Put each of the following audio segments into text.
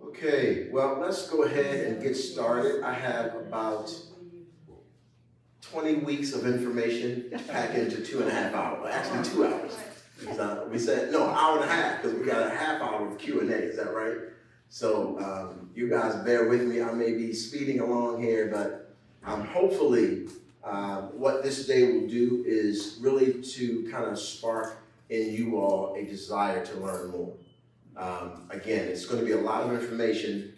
Okay, well, let's go ahead and get started. I have about 20 weeks of information packed into 2.5 hours, well, actually 2 hours. We said, no, 1.5 hours, because we got a half hour of Q&A, is that right? So you guys bear with me. I may be speeding along here, but hopefully what this day will do is really to kind of spark in you all a desire to learn more. Again, it's going to be a lot of information.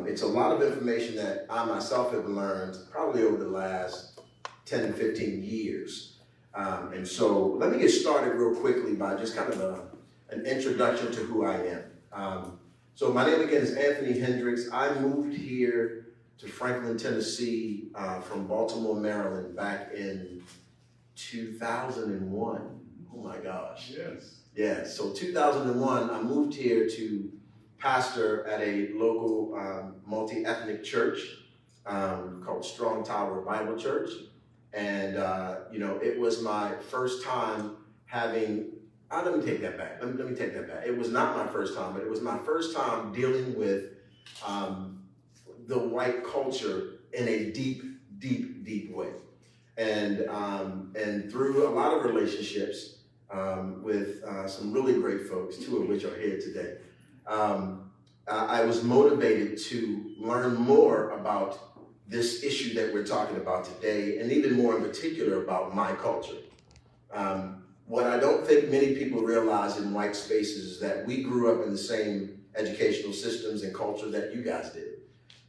It's a lot of information that I myself have learned probably over the last 10 and 15 years. And so let me get started real quickly by just kind of an introduction to who I am. So my name again is Anthony Hendricks. I moved here to Franklin, Tennessee from Baltimore, Maryland back in 2001. Oh my gosh. Yes. Yeah, so 2001, I moved here to pastor at a local multi-ethnic church called Strong Tower Bible Church. And, it was my first time having, let me take that back. Let me take that back. It was not my first time, but it was my first time dealing with the white culture in a deep, deep, deep way. And through a lot of relationships, with some really great folks, 2 of which are here today. I was motivated to learn more about this issue that we're talking about today, and even more in particular about my culture. What I don't think many people realize in white spaces is that we grew up in the same educational systems and culture that you guys did.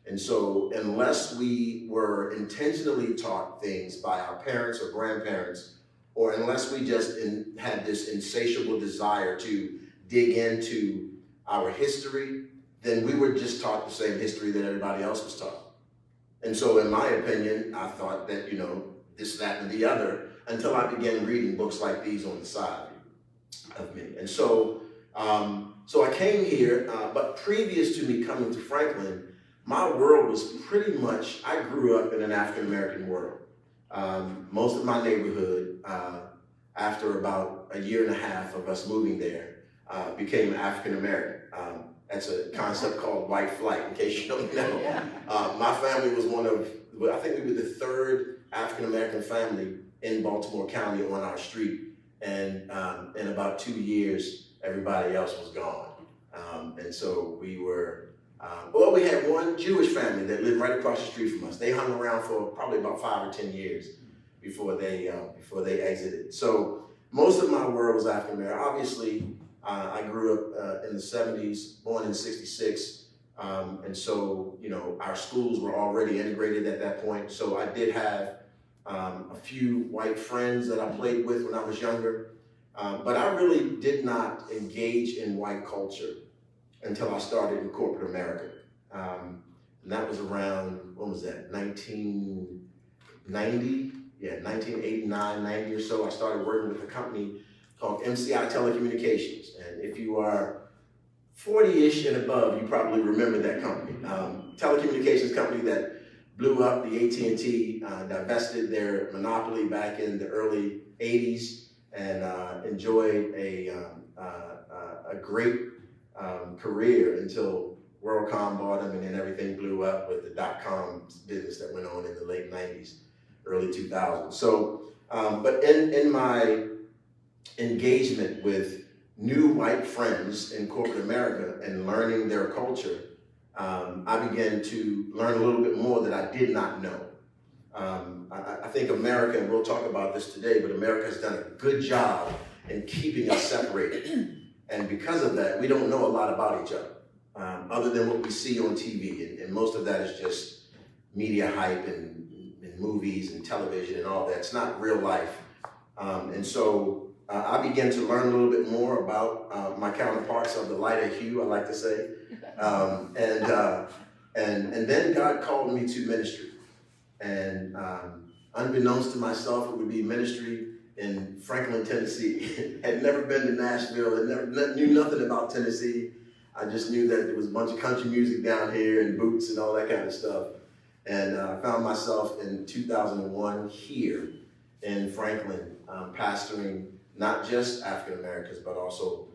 And so unless we were intentionally taught things by our parents or grandparents, or unless we just had this insatiable desire to dig into our history, then we were just taught the same history that everybody else was taught. And so in my opinion, I thought that, this, that, and the other, until I began reading books like these on the side of me. And so, so I came here, but previous to me coming to Franklin, my world was pretty much, I grew up in an African-American world. Most of my neighborhood, after about 1.5 years of us moving there, became African-American. That's a concept called white flight, in case you don't know. My family was I think we were the 3rd African-American family in Baltimore County on our street. And in about 2 years, everybody else was gone. And so we were, we had one Jewish family that lived right across the street from us. They hung around for probably about 5 or 10 years before they exited. So most of my world was African American. Obviously, I grew up in the 70s, born in 66. And so, our schools were already integrated at that point. So I did have a few white friends that I played with when I was younger. But I really did not engage in white culture until I started in corporate America. And that was around, when was that, 1990? Yeah, 1989, 90 or so. I started working with a company called MCI Telecommunications. And if you are 40-ish and above, you probably remember that company. Telecommunications company that blew up. The AT&T divested their monopoly back in the early 80s and enjoyed a great career until WorldCom bought them, and then everything blew up with the .com business that went on in the late 90s, early 2000s. So, but in my engagement with new white friends in corporate America and learning their culture, I began to learn a little bit more that I did not know. I think America, and we'll talk about this today, but America has done a good job in keeping us separated. And because of that, we don't know a lot about each other, other than what we see on TV. And most of that is just media hype and movies and television and all that. It's not real life. And so I began to learn a little bit more about my counterparts of the lighter hue, I like to say. And then God called me to ministry. And unbeknownst to myself, it would be ministry in Franklin, Tennessee. Had never been to Nashville, knew nothing about Tennessee. I just knew that there was a bunch of country music down here and boots and all that kind of stuff. And I found myself in 2001 here in Franklin, pastoring not just African Americans, but also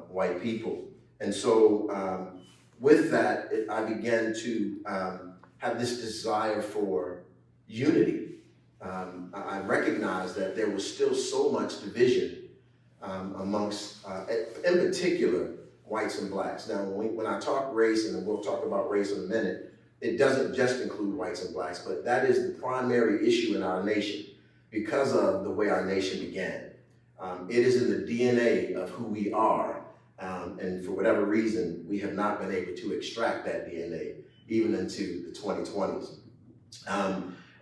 white people. And so with that, I began to have this desire for unity. I recognized that there was still so much division amongst, in particular, whites and blacks. Now, when I talk race, and we'll talk about race in a minute, it doesn't just include whites and blacks, but that is the primary issue in our nation because of the way our nation began. It is in the DNA of who we are, and for whatever reason, we have not been able to extract that DNA even into the 2020s.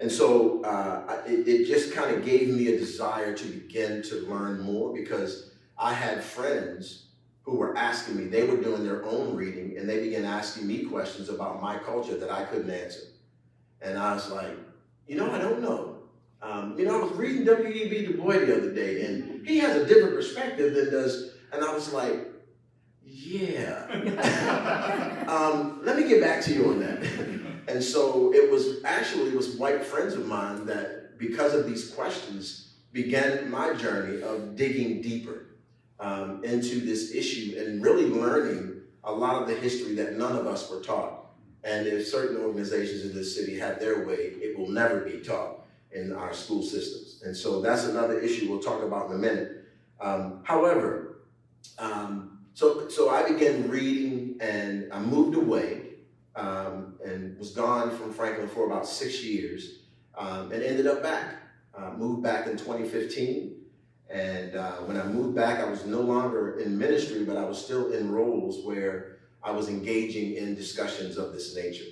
And so it just kind of gave me a desire to begin to learn more, because I had friends who were asking me, they were doing their own reading, and they began asking me questions about my culture that I couldn't answer. And I was like, I don't know. I was reading W.E.B. Du Bois the other day, and he has a different perspective than does, and I was like, yeah. Let me get back to you on that. And so it was white friends of mine that, because of these questions, began my journey of digging deeper into this issue and really learning a lot of the history that none of us were taught. And if certain organizations in this city have their way, it will never be taught in our school systems. And so that's another issue we'll talk about in a minute. So I began reading, and I moved away and was gone from Franklin for about 6 years, and ended up back. Moved back in 2015. And when I moved back, I was no longer in ministry, but I was still in roles where I was engaging in discussions of this nature.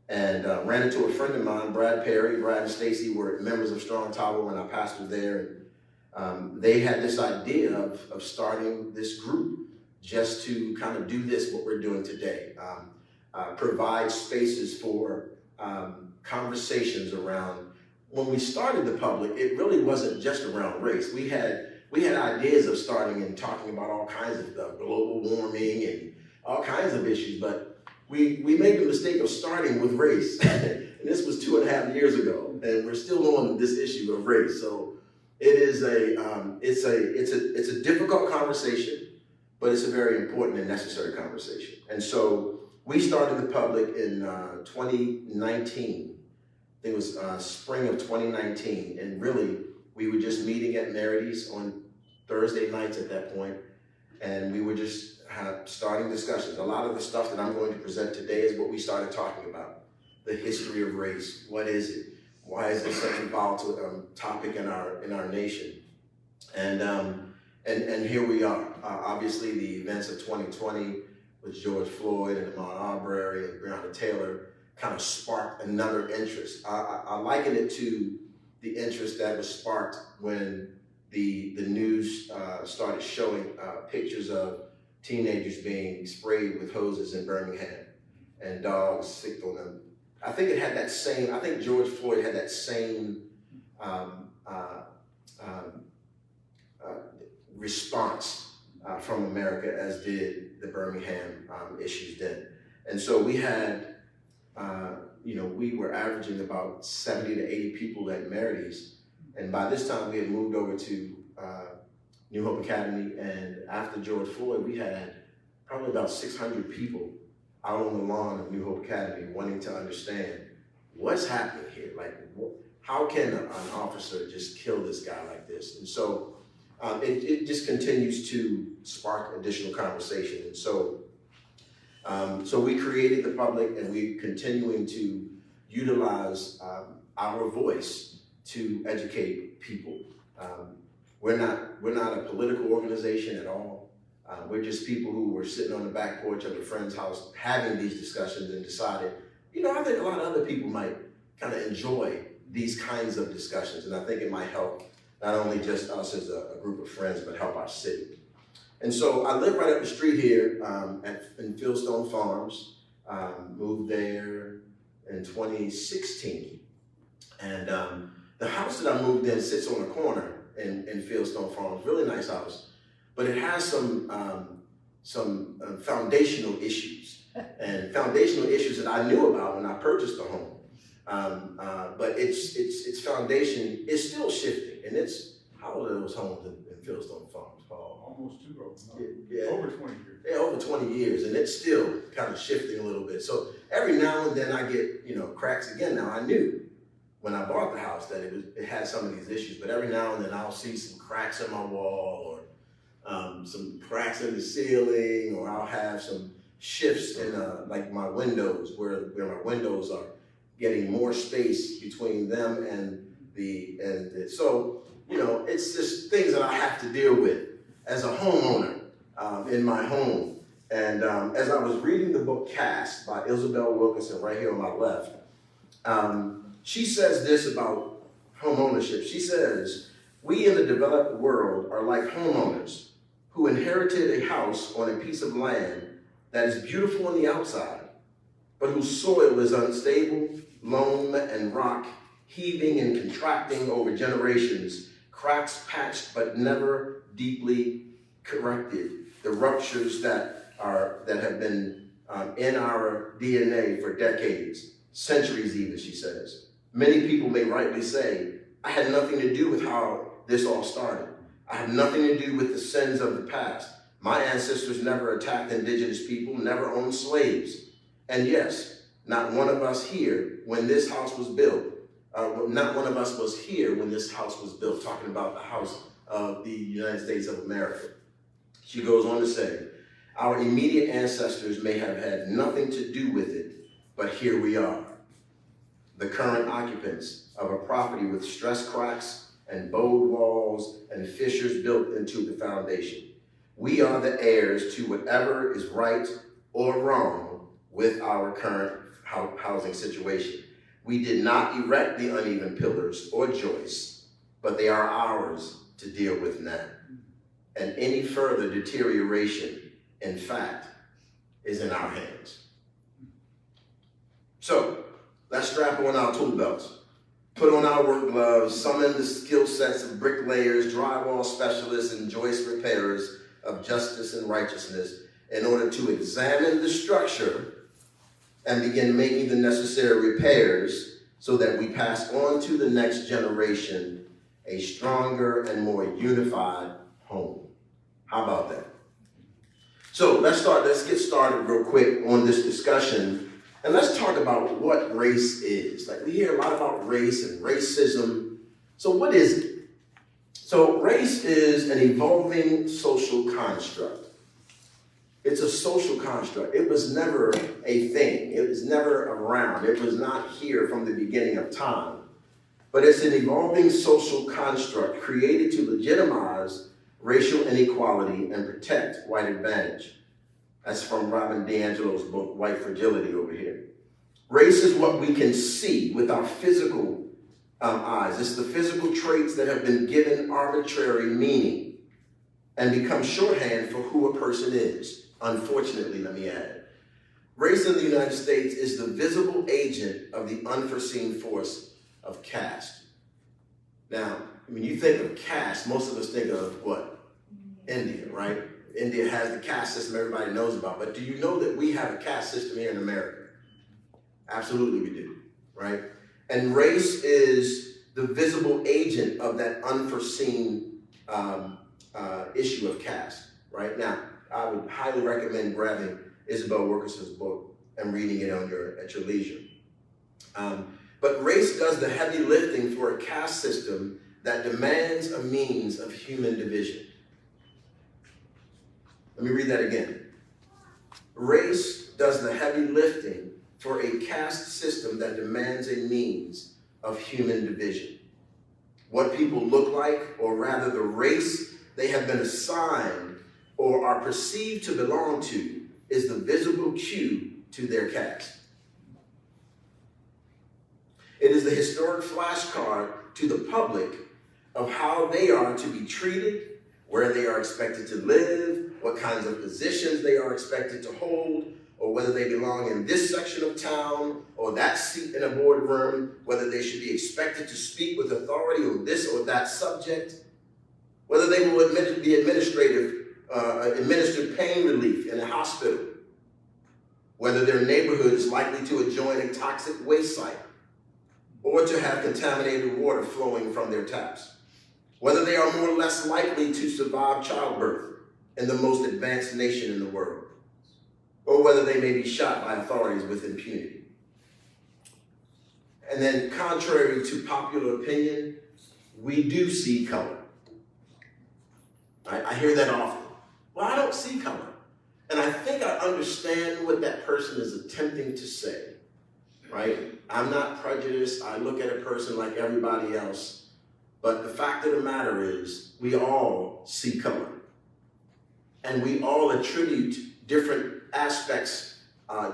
And ran into a friend of mine, Brad Perry. Brad and Stacy were members of Strong Tower when I pastored there. And they had this idea of starting this group just to kind of do this, what we're doing today. Provide spaces for conversations around. When we started the public, it really wasn't just around race. We had ideas of starting and talking about all kinds of stuff, global warming and all kinds of issues, but we made the mistake of starting with race. And this was 2.5 years ago, and we're still on this issue of race. So it is it's a difficult conversation, but it's a very important and necessary conversation. And so we started the public in 2019. I think it was spring of 2019, and really we were just meeting at Merity's on Thursday nights at that point, and we were just starting discussions. A lot of the stuff that I'm going to present today is what we started talking about: the history of race. What is it? Why is it such a volatile topic in our nation? And here we are. Obviously, the events of 2020 with George Floyd and Ahmaud Arbery and Breonna Taylor kind of sparked another interest. I liken it to the interest that was sparked when the news started showing pictures of teenagers being sprayed with hoses in Birmingham and dogs sicked on them. I think George Floyd had that same response from America as did the Birmingham issues then. And so we had we were averaging about 70 to 80 people at Merity's. And by this time we had moved over to New Hope Academy. And after George Floyd, we had probably about 600 people out on the lawn of New Hope Academy wanting to understand what's happening here. Like, how can an officer just kill this guy like this? And so it just continues to spark additional conversation. And so we created the public, and we're continuing to utilize our voice to educate people. We're not a political organization at all. We're just people who were sitting on the back porch of a friend's house having these discussions and decided, I think a lot of other people might kind of enjoy these kinds of discussions, and I think it might help not only just us as a group of friends, but help our city. And so I live right up the street here in Fieldstone Farms. Moved there in 2016. And the house that I moved in sits on a corner in Fieldstone Farms, really nice house. But it has some foundational issues, and foundational issues that I knew about when I purchased the home. But its foundation is still shifting. And how old are those homes in Fieldstone Farms, Paul? Almost 2 of them. Yeah. Over 20 years. Yeah, over 20 years, and it's still kind of shifting a little bit. So every now and then I get, cracks again. Now I knew when I bought the house that it had some of these issues, but every now and then I'll see some cracks in my wall, or some cracks in the ceiling, or I'll have some shifts in like my windows, where my windows are getting more space between them and so it's just things that I have to deal with as a homeowner in my home. And as I was reading the book Cast by Isabel Wilkerson, right here on my left, she says this about home ownership. She says, "We in the developed world are like homeowners who inherited a house on a piece of land that is beautiful on the outside, but whose soil is unstable, loam and rock, heaving and contracting over generations, cracks patched but never deeply corrected, the ruptures that have been in our DNA for decades, centuries even," she says. "Many people may rightly say, I had nothing to do with how this all started. I have nothing to do with the sins of the past. My ancestors never attacked indigenous people, never owned slaves. And yes, not one of us here when this house was built. Not one of us was here when this house was built," talking about the house of the United States of America. She goes on to say, "Our immediate ancestors may have had nothing to do with it, but here we are, the current occupants of a property with stress cracks and bowed walls and fissures built into the foundation. We are the heirs to whatever is right or wrong with our current housing situation. We did not erect the uneven pillars or joists, but they are ours to deal with now. And any further deterioration, in fact, is in our hands." So let's strap on our tool belts, put on our work gloves, summon the skill sets of bricklayers, drywall specialists, and joist repairers of justice and righteousness in order to examine the structure and begin making the necessary repairs so that we pass on to the next generation a stronger and more unified home. How about that? So let's get started real quick on this discussion, and let's talk about what race is. Like, we hear a lot about race and racism. So what is it? So race is an evolving social construct. It's a social construct. It was never a thing. It was never around. It was not here from the beginning of time. But it's an evolving social construct created to legitimize racial inequality and protect white advantage. That's from Robin DiAngelo's book, White Fragility, over here. Race is what we can see with our physical eyes. It's the physical traits that have been given arbitrary meaning and become shorthand for who a person is. Unfortunately, let me add, race in the United States is the visible agent of the unforeseen force of caste. Now, when you think of caste, most of us think of what? India, right? India has the caste system everybody knows about, but do you know that we have a caste system here in America? Absolutely we do, right? And race is the visible agent of that unforeseen issue of caste, right? Now, I would highly recommend grabbing Isabel Wilkerson's book and reading it at your leisure. But race does the heavy lifting for a caste system that demands a means of human division. Let me read that again. Race does the heavy lifting for a caste system that demands a means of human division. What people look like, or rather the race they have been assigned or are perceived to belong to, is the visible cue to their caste. It is the historic flashcard to the public of how they are to be treated, where they are expected to live, what kinds of positions they are expected to hold, or whether they belong in this section of town or that seat in a boardroom, whether they should be expected to speak with authority on this or that subject, whether they will be administered pain relief in a hospital, whether their neighborhood is likely to adjoin a toxic waste site, or to have contaminated water flowing from their taps. whether they are more or less likely to survive childbirth in the most advanced nation in the world, or whether they may be shot by authorities with impunity. And then, contrary to popular opinion, we do see color. I hear that often. Well, I don't see color. And I think I understand what that person is attempting to say, right? I'm not prejudiced. I look at a person like everybody else. But the fact of the matter is, we all see color. And we all attribute different aspects,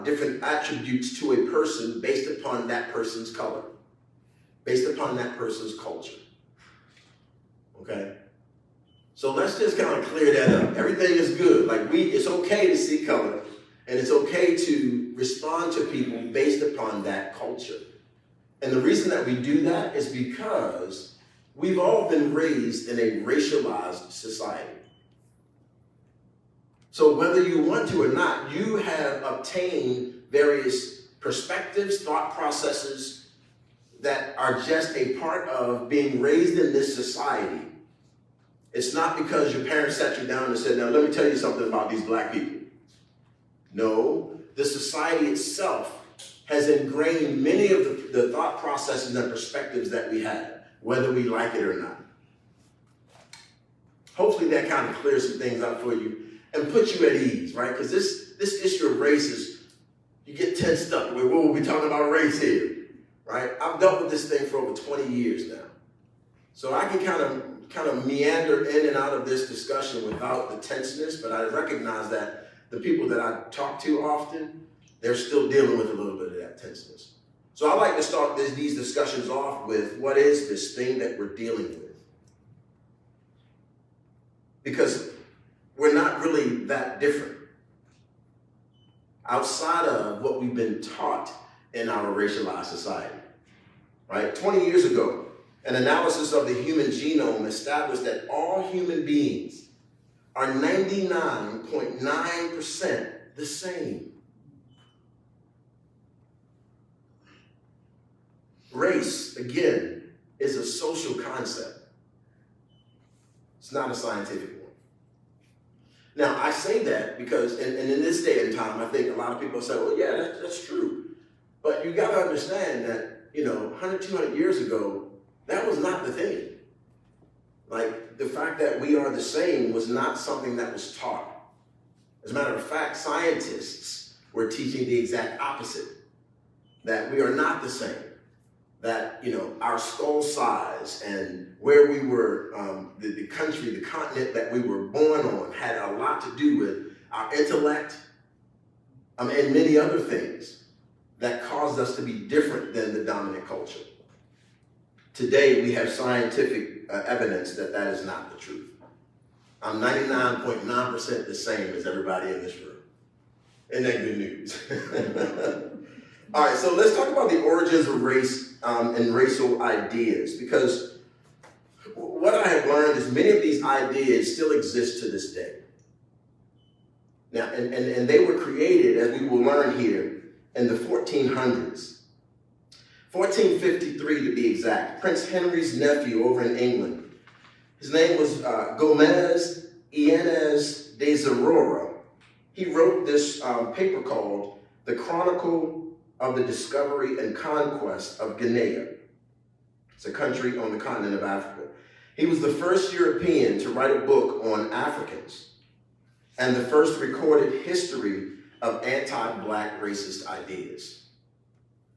different attributes to a person based upon that person's color, based upon that person's culture. Okay? So let's just kind of clear that up. Everything is good. It's okay to see color, and it's okay to respond to people based upon that culture. And the reason that we do that is because we've all been raised in a racialized society. So whether you want to or not, you have obtained various perspectives, thought processes that are just a part of being raised in this society. It's not because your parents sat you down and said, now let me tell you something about these black people. No, the society itself has ingrained many of the thought processes and perspectives that we have, whether we like it or not. Hopefully that kind of clears some things up for you and puts you at ease, right? Because this issue of race is, you get tensed up. What are we talking about race here, right? I've dealt with this thing for over 20 years now. So I can kind of meander in and out of this discussion without the tenseness, but I recognize that the people that I talk to often, they're still dealing with a little bit of that tenseness. So I like to start these discussions off with, what is this thing that we're dealing with? Because we're not really that different outside of what we've been taught in our racialized society, right? 20 years ago, an analysis of the human genome established that all human beings are 99.9% the same. Race, again, is a social concept. It's not a scientific one. Now, I say that because, and in this day and time, I think a lot of people say, well, yeah, that's true. But you got to understand that, 100, 200 years ago, that was not the thing. Like, the fact that we are the same was not something that was taught. As a matter of fact, scientists were teaching the exact opposite, that we are not the same. That, our skull size and where we were, the country, the continent that we were born on had a lot to do with our intellect and many other things that caused us to be different than the dominant culture. Today, we have scientific evidence that that is not the truth. I'm 99.9% the same as everybody in this room. Isn't that good news? All right, so let's talk about the origins of race and racial ideas, because what I have learned is many of these ideas still exist to this day. Now, and they were created, as we will learn here, in the 1400s. 1453 to be exact. Prince Henry's nephew over in England. His name was Gomez Yanez de Zarora. He wrote this paper called The Chronicle of the Discovery and Conquest of Ghanaia. It's a country on the continent of Africa. He was the first European to write a book on Africans and the first recorded history of anti-black racist ideas.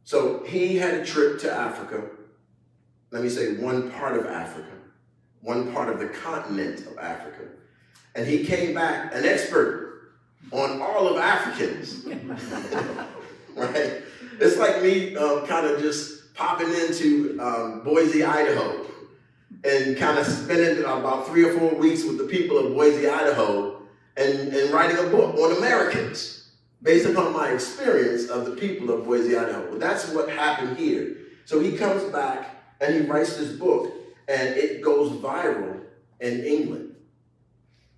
So he had a trip to Africa, let me say one part of Africa, one part of the continent of Africa, and he came back an expert on all of Africans, right? It's like me kind of just popping into Boise, Idaho, and kind of spending about 3 or 4 weeks with the people of Boise, Idaho, and writing a book on Americans based upon my experience of the people of Boise, Idaho. Well, that's what happened here. So he comes back and he writes this book, and it goes viral in England.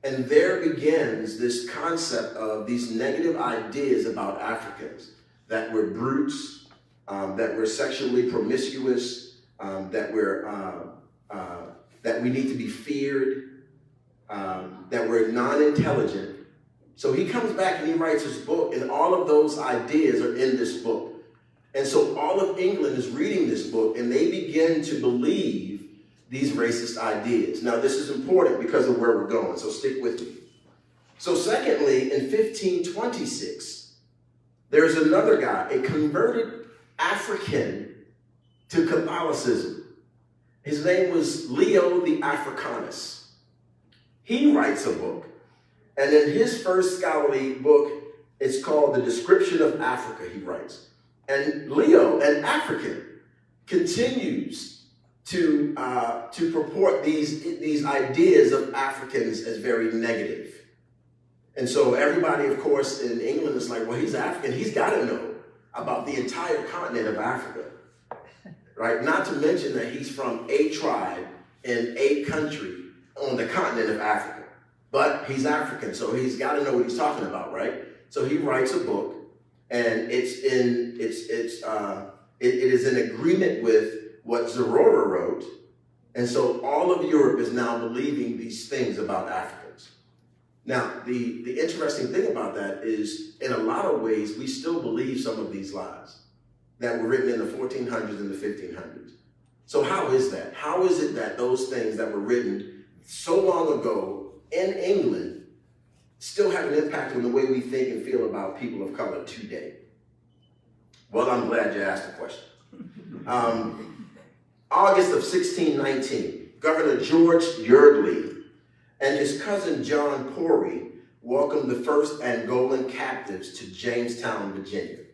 And there begins this concept of these negative ideas about Africans, that we're brutes, that we're sexually promiscuous, that that we need to be feared, that we're non-intelligent. So he comes back and he writes his book, and all of those ideas are in this book. And so all of England is reading this book, and they begin to believe these racist ideas. Now, this is important because of where we're going, so stick with me. So secondly, in 1526, there's another guy, a converted African to Catholicism. His name was Leo the Africanus. He writes a book. And in his first scholarly book, it's called The Description of Africa, he writes. And Leo, an African, continues to purport these ideas of Africans as very negative. And so everybody, of course, in England is like, well, he's African. He's got to know about the entire continent of Africa, right? Not to mention that he's from a tribe in a country on the continent of Africa. But he's African, so he's got to know what he's talking about, right? So he writes a book, and it is in agreement with what Zorora wrote, and so all of Europe is now believing these things about Africans. Now, the interesting thing about that is, in a lot of ways, we still believe some of these lies that were written in the 1400s and the 1500s. So how is that? How is it that those things that were written so long ago in England still have an impact on the way we think and feel about people of color today? Well, I'm glad you asked the question. August of 1619, Governor George Yeardley and his cousin John Corey welcomed the first Angolan captives to Jamestown, Virginia.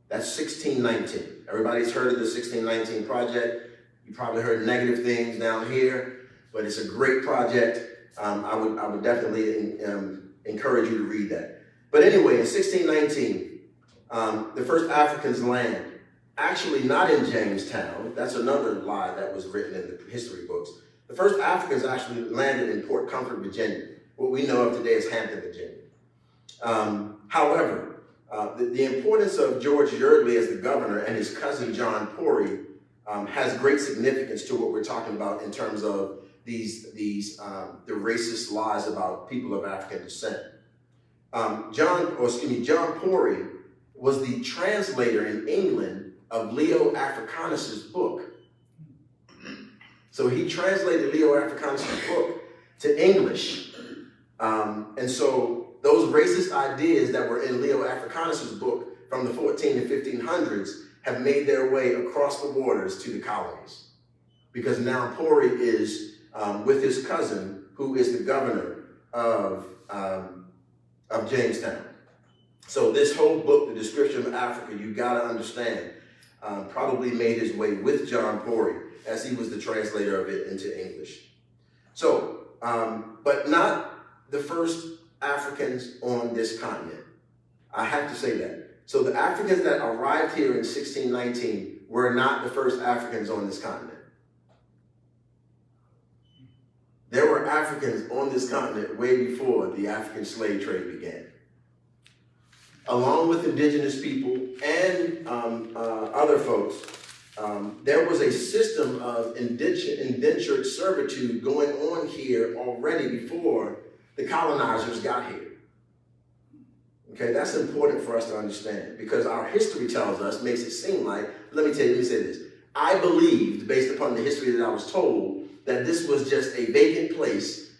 That's 1619. Everybody's heard of the 1619 project. You probably heard negative things down here, but it's a great project. I would definitely encourage you to read that. But anyway, in 1619, the first Africans land, actually not in Jamestown. That's another lie that was written in the history books. The first Africans actually landed in Port Comfort, Virginia. What we know of today as Hampton, Virginia. However, the importance of George Yeardley as the governor and his cousin John Corey has great significance to what we're talking about in terms of the racist lies about people of African descent. John Corey was the translator in England of Leo Africanus's book. So he translated Leo Africanus's book to English. And so those racist ideas that were in Leo Africanus's book from the 14 and 1500s have made their way across the borders to the colonies. Because now Corey is with his cousin, who is the governor of Jamestown. So this whole book, The Description of Africa, you gotta understand, probably made his way with John Corey as he was the translator of it into English. So, but not the first Africans on this continent. I have to say that. So the Africans that arrived here in 1619 were not the first Africans on this continent. There were Africans on this continent way before the African slave trade began. Along with indigenous people and other folks, there was a system of indentured servitude going on here already before the colonizers got here. Okay, that's important for us to understand because our history tells us, makes it seem like, let me say this. I believed, based upon the history that I was told, that this was just a vacant place,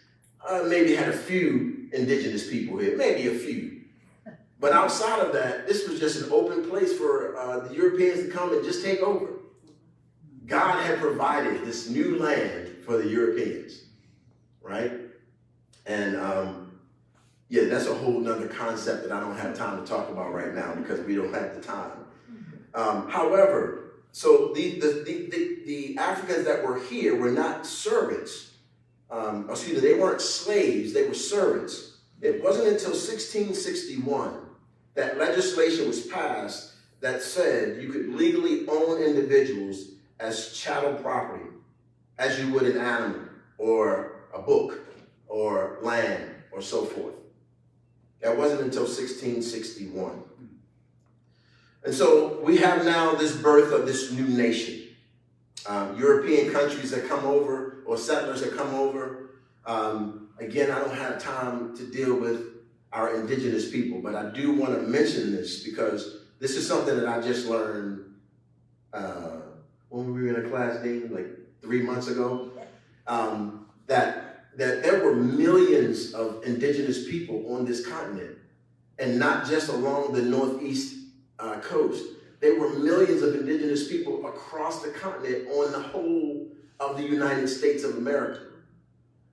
maybe had a few indigenous people here, maybe a few. But outside of that, this was just an open place for the Europeans to come and just take over. God had provided this new land for the Europeans, right? And yeah, that's a whole nother concept that I don't have time to talk about right now because we don't have the time. However, so the Africans that were here were not servants. They weren't slaves, they were servants. It wasn't until 1661 that legislation was passed that said you could legally own individuals as chattel property, as you would an animal or a book or land or so forth. That wasn't until 1661. And so we have now this birth of this new nation. European countries that come over, or settlers that come over. Again, I don't have time to deal with our indigenous people, but I do want to mention this because this is something that I just learned when we were in a class, Dean, like 3 months ago, that there were millions of indigenous people on this continent, and not just along the northeast coast. There were millions of indigenous people across the continent on the whole of the United States of America,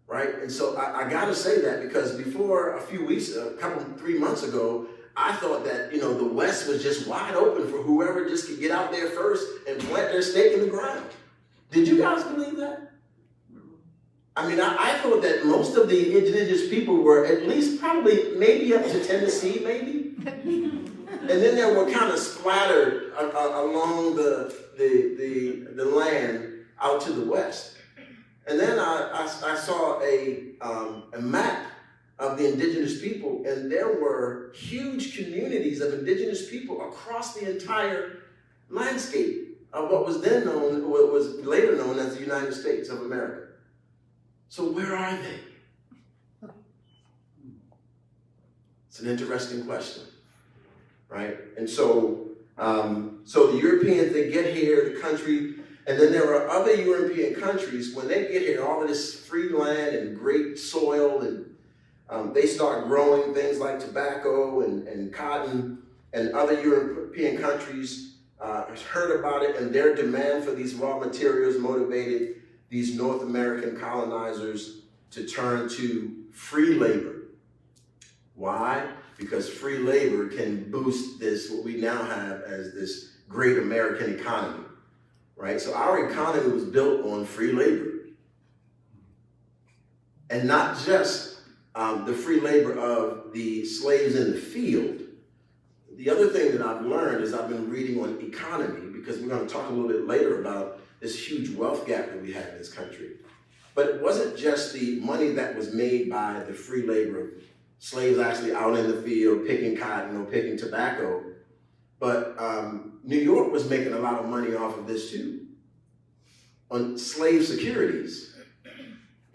right? And so I gotta say that because before 3 months ago, I thought that, the West was just wide open for whoever just could get out there first and plant their stake in the ground. Did you guys believe that? I mean, I thought that most of the indigenous people were at least probably maybe up to Tennessee, maybe. And then they were kind of splattered along the land out to the west. And then I saw a map of the indigenous people, and there were huge communities of indigenous people across the entire landscape of what was later known as the United States of America. So where are they? It's an interesting question, right? And so the Europeans, they get here, the country, and then there are other European countries, when they get here, all of this free land and great soil, and they start growing things like tobacco and cotton, and other European countries heard about it, and their demand for these raw materials motivated these North American colonizers to turn to free labor. Why? Because free labor can boost this, what we now have as this great American economy, right? So our economy was built on free labor. And not just the free labor of the slaves in the field. The other thing that I've learned is I've been reading on economy, because we're going to talk a little bit later about this huge wealth gap that we have in this country. But it wasn't just the money that was made by the free labor of slaves actually out in the field picking cotton or picking tobacco, but New York was making a lot of money off of this too, on slave securities.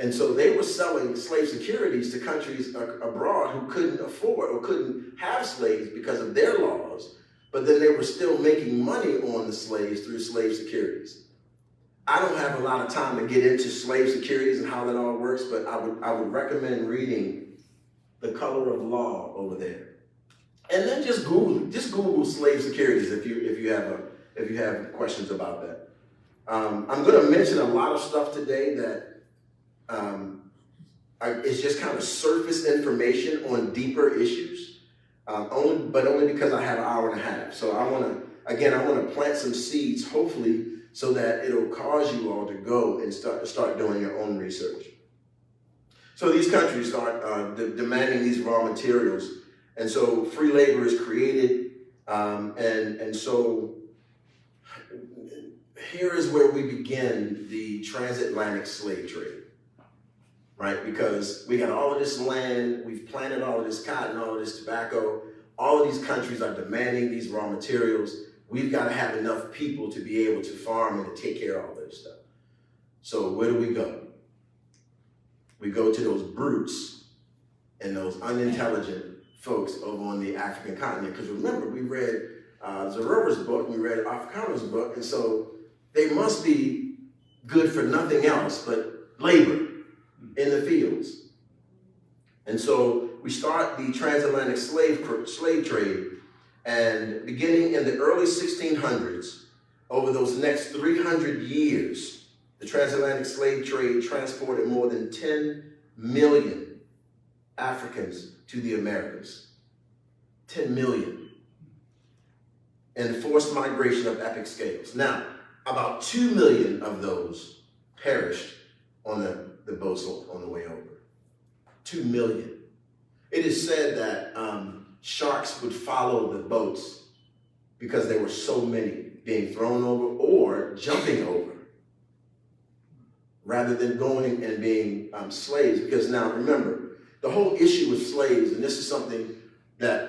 And so they were selling slave securities to countries abroad who couldn't afford or couldn't have slaves because of their laws, but then they were still making money on the slaves through slave securities. I don't have a lot of time to get into slave securities and how that all works, but I would recommend reading The Color of Law over there. And then just Google slave securities if you have questions about that. I'm going to mention a lot of stuff today that it's just kind of surface information on deeper issues, only because I have an hour and a half. So I want to plant some seeds, hopefully, so that it'll cause you all to go and start doing your own research. So these countries start demanding these raw materials, and so free labor is created, and so here is where we begin the transatlantic slave trade, right? Because we got all of this land, we've planted all of this cotton, all of this tobacco, all of these countries are demanding these raw materials. We've got to have enough people to be able to farm and to take care of all this stuff. So where do we go? We go to those brutes and those unintelligent folks over on the African continent. Because remember, we read Zerova's book, we read Africanus' book, and so they must be good for nothing else but labor in the fields. And so we start the transatlantic slave trade, and beginning in the early 1600s, over those next 300 years, the transatlantic slave trade transported more than 10 million Africans to the Americas. 10 million. And forced migration of epic scales. Now, about 2 million of those perished on the boats on the way over. 2 million. It is said that sharks would follow the boats because there were so many being thrown over or jumping over, rather than going and being slaves. Because now remember, the whole issue with slaves, and this is something that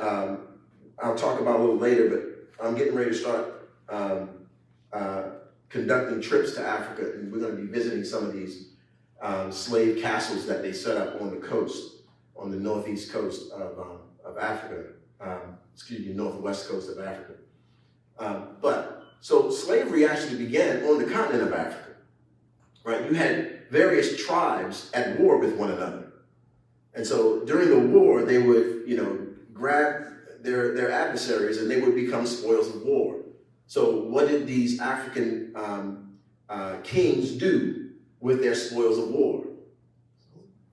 I'll talk about a little later, but I'm getting ready to start conducting trips to Africa, and we're going to be visiting some of these slave castles that they set up on the coast, on the northeast coast of Africa, northwest coast of Africa. So slavery actually began on the continent of Africa, right? You had various tribes at war with one another. And so during the war, they would, grab their adversaries and they would become spoils of war. So what did these African kings do with their spoils of war?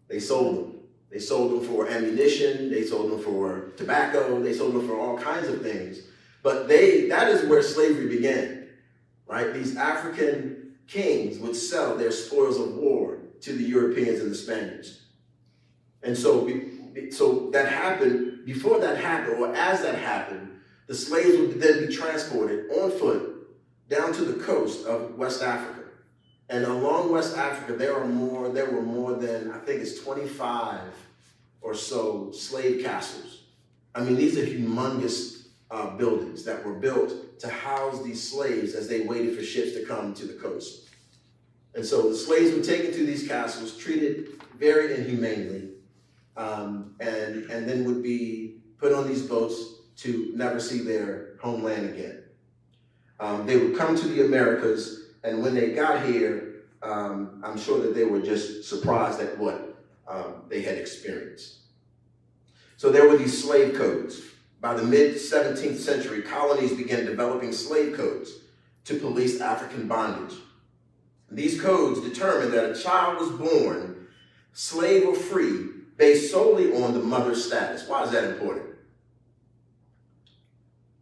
They sold them. They sold them for ammunition, they sold them for tobacco, they sold them for all kinds of things. But that is where slavery began, right? These African kings would sell their spoils of war to the Europeans and the Spaniards. And so that happened, before that happened, or as that happened, the slaves would then be transported on foot down to the coast of West Africa. And along West Africa, there were more than, I think it's 25 or so slave castles. I mean, these are humongous buildings that were built to house these slaves as they waited for ships to come to the coast. And so the slaves were taken to these castles, treated very inhumanely, and then would be put on these boats to never see their homeland again. They would come to the Americas, and when they got here, I'm sure that they were just surprised at what they had experienced. So there were these slave codes. By the mid-17th century, colonies began developing slave codes to police African bondage. These codes determined that a child was born slave or free based solely on the mother's status. Why is that important?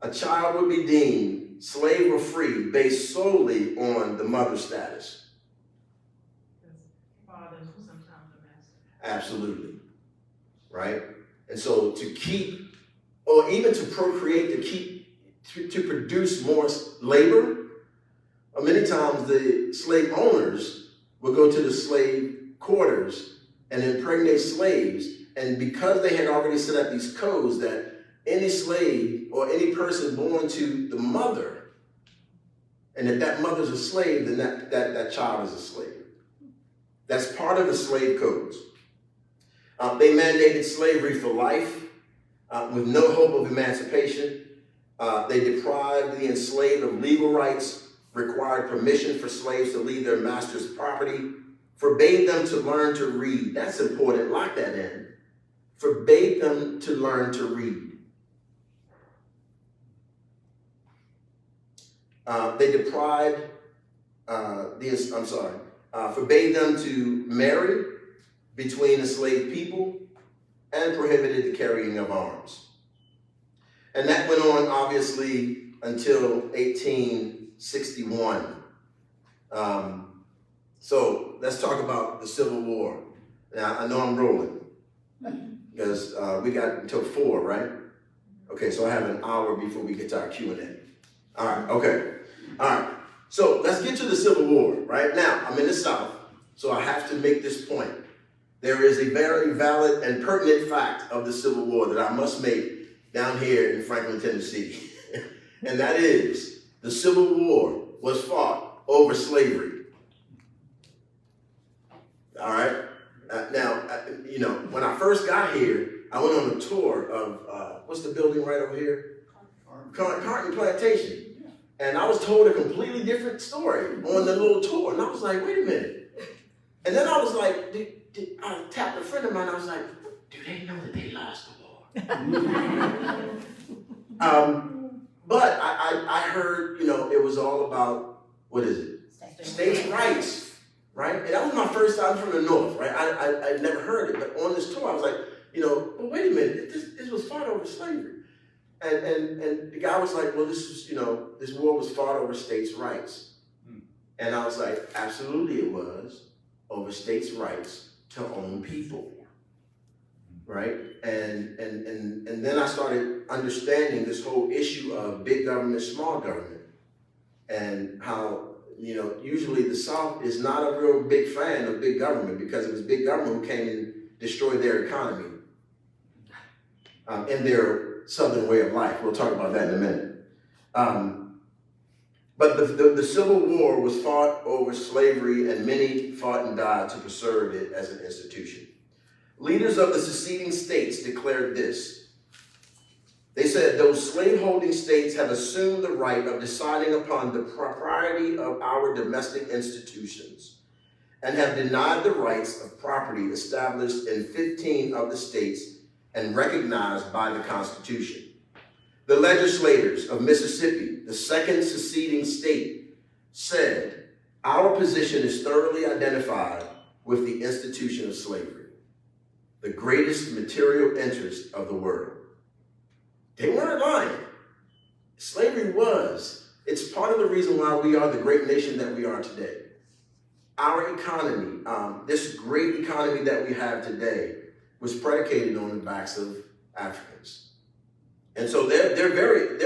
A child would be deemed slave or free based solely on the mother's status. Absolutely, right? And so to keep, or even to procreate, to produce more labor, many times the slave owners would go to the slave quarters and impregnate slaves. And because they had already set up these codes that any slave or any person born to the mother, and if that mother's a slave, then that child is a slave. That's part of the slave codes. They mandated slavery for life with no hope of emancipation. They deprived the enslaved of legal rights, required permission for slaves to leave their master's property, forbade them to learn to read. That's important, lock that in. Forbade them to learn to read. They deprived, forbade them to marry between enslaved people and prohibited the carrying of arms. And that went on, obviously, until 1861. So let's talk about the Civil War. Now, I know I'm rolling because we got until 4, right? Okay, so I have an hour before we get to our Q&A. All right, okay. All right, so let's get to the Civil War, right? Now, I'm in the South, so I have to make this point. There is a very valid and pertinent fact of the Civil War that I must make down here in Franklin, Tennessee. And that is, the Civil War was fought over slavery. All right? When I first got here, I went on a tour of, what's the building right over here? Carton Plantation. And I was told a completely different story on the little tour. And I was like, wait a minute. And then I was like, I tapped a friend of mine. I was like, do they know that they lost the war? But I heard, it was all about, what is it? States' rights, right? And that was my first time from the North, right? I never heard it. But on this tour, I was like, but wait a minute. This was fought over slavery. And the guy was like, well, this war was fought over states' rights. And I was like, absolutely it was, over states' rights to own people, right? And then I started understanding this whole issue of big government, small government, and how, usually the South is not a real big fan of big government because it was big government who came and destroyed their economy and their Southern way of life. We'll talk about that in a minute. But the Civil War was fought over slavery, and many fought and died to preserve it as an institution. Leaders of the seceding states declared this. They said, those slaveholding states have assumed the right of deciding upon the propriety of our domestic institutions and have denied the rights of property established in 15 of the states and recognized by the Constitution. The legislators of Mississippi, the second seceding state, said, our position is thoroughly identified with the institution of slavery, the greatest material interest of the world. They weren't lying. Slavery was. It's part of the reason why we are the great nation that we are today. Our economy, this great economy that we have today, was predicated on the backs of Africans. And so they're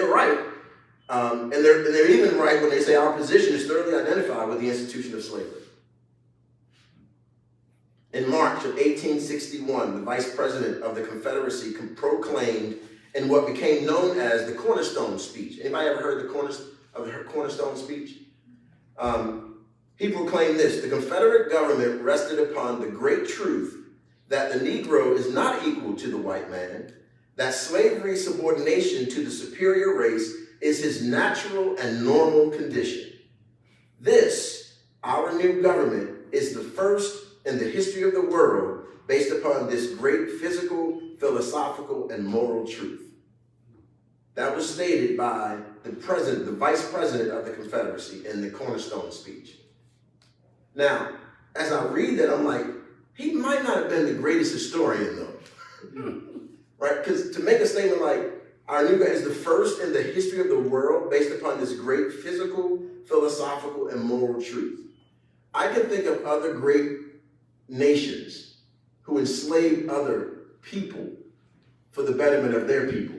right. And they're even right when they say our position is thoroughly identified with the institution of slavery. In March of 1861, the vice president of the Confederacy proclaimed in what became known as the Cornerstone Speech. Anybody ever heard the Cornerstone Speech? He proclaimed this: the Confederate government rested upon the great truth that the Negro is not equal to the white man, that slavery's subordination to the superior race is his natural and normal condition. This, our new government, is the first in the history of the world based upon this great physical, philosophical, and moral truth. That was stated by the vice president of the Confederacy in the Cornerstone Speech. Now, as I read that, I'm like, he might not have been the greatest historian, though. Right? Because to make a statement like, our new guy is the first in the history of the world based upon this great physical, philosophical, and moral truth. I can think of other great nations who enslaved other people for the betterment of their people.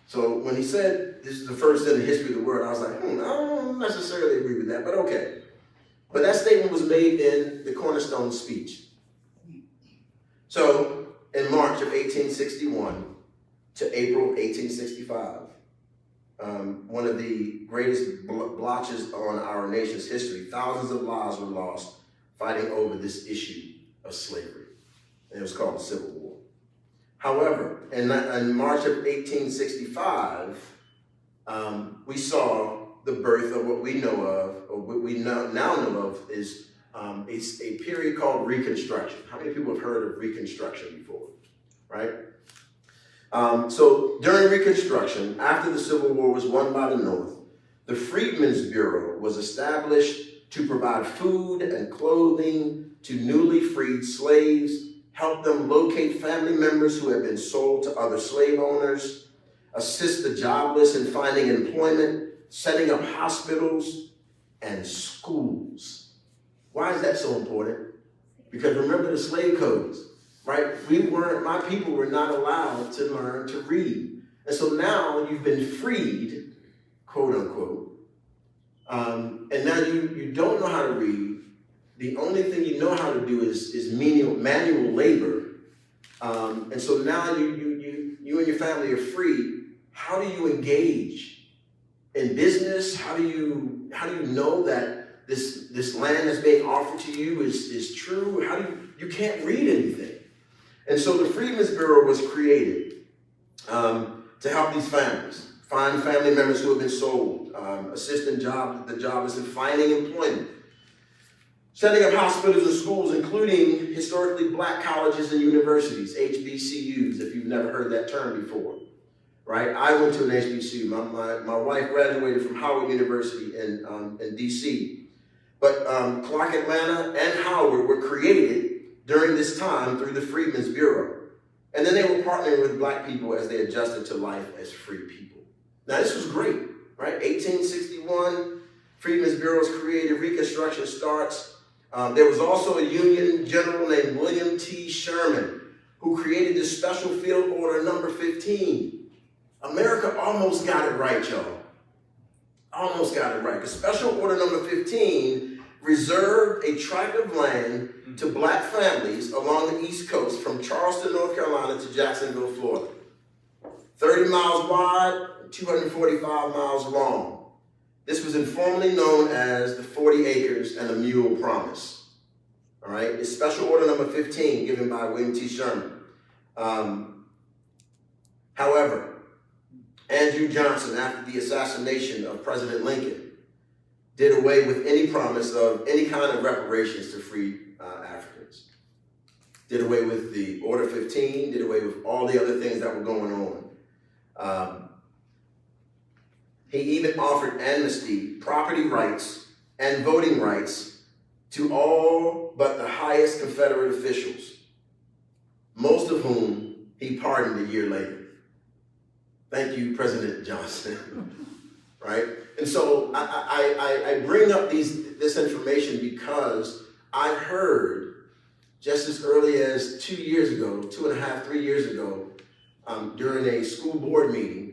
So when he said this is the first in the history of the world, I was like, I don't necessarily agree with that, but okay. But that statement was made in the Cornerstone Speech. So in March of 1861 to April 1865, one of the greatest blotches on our nation's history, thousands of lives were lost fighting over this issue of slavery. And it was called the Civil War. However, in March of 1865, we saw the birth of what we know of, or what we now know of, is a period called Reconstruction. How many people have heard of Reconstruction before, right? So during Reconstruction, after the Civil War was won by the North, the Freedmen's Bureau was established to provide food and clothing to newly freed slaves, help them locate family members who had been sold to other slave owners, assist the jobless in finding employment, setting up hospitals and schools. Why is that so important? Because remember the slave codes, right? My people were not allowed to learn to read. And so now you've been freed, quote unquote, and now you don't know how to read. The only thing you know how to do is manual labor. And so now you and your family are free. How do you engage in business? How do you know that this land that's being offered to you is true? You can't read anything. And so the Freedmen's Bureau was created to help these families, find family members who have been sold, assisting the jobless in finding employment, setting up hospitals and schools, including historically black colleges and universities, HBCUs, if you've never heard that term before, right? I went to an HBCU. My wife graduated from Howard University in DC. But Clark Atlanta and Howard were created during this time through the Freedmen's Bureau. And then they were partnering with black people as they adjusted to life as free people. Now this was great, right? 1861, Freedmen's Bureau is created, Reconstruction starts. There was also a Union general named William T. Sherman who created this Special Field Order number 15. America almost got it right, y'all. Almost got it right. The Special Order number 15 reserved a tract of land to black families along the East Coast from Charleston, North Carolina to Jacksonville, Florida. 30 miles wide, 245 miles long. This was informally known as the 40 acres and a mule promise. All right, it's Special Order number 15 given by William T. Sherman. However, Andrew Johnson, after the assassination of President Lincoln, did away with any promise of any kind of reparations to free Africans. Did away with the Order 15, did away with all the other things that were going on. He even offered amnesty, property rights, and voting rights to all but the highest Confederate officials, most of whom he pardoned a year later. Thank you, President Johnson. Right? And so I bring up this information because I've heard just as early as 2 years ago, 2.5, 3 years ago, during a school board meeting,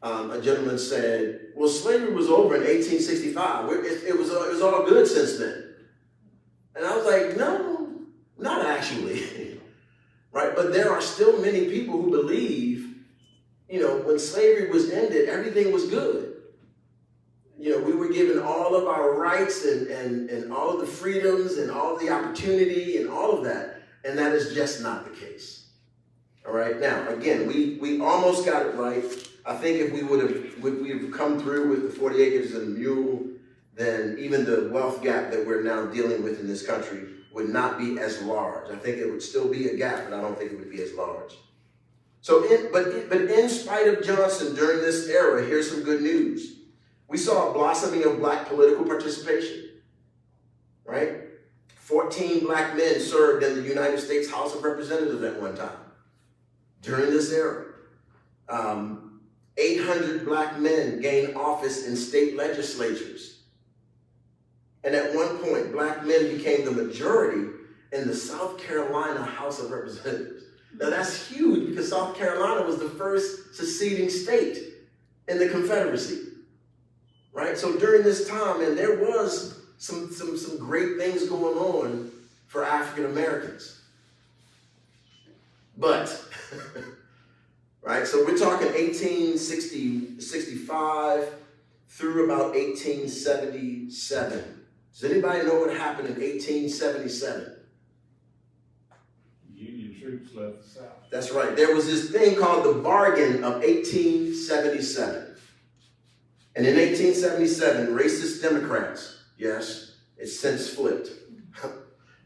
a gentleman said, well, slavery was over in 1865. It was all good since then. And I was like, no, not actually. Right? But there are still many people who believe, when slavery was ended, everything was good. We were given all of our rights and all of the freedoms and all of the opportunity and all of that. And that is just not the case. All right. Now, again, we almost got it right. I think if we would have come through with the 40 acres and a mule, then even the wealth gap that we're now dealing with in this country would not be as large. I think it would still be a gap, but I don't think it would be as large. So, but in spite of Johnson during this era, here's some good news. We saw a blossoming of black political participation, right? 14 black men served in the United States House of Representatives at one time during this era. 800 black men gained office in state legislatures. And at one point, black men became the majority in the South Carolina House of Representatives. Now that's huge because South Carolina was the first seceding state in the Confederacy, right? So during this time, and there was some great things going on for African Americans. But, right, so we're talking 1865 through about 1877. Does anybody know what happened in 1877? Union troops left the South. That's right. There was this thing called the Bargain of 1877. And in 1877, racist Democrats, yes, it's since flipped,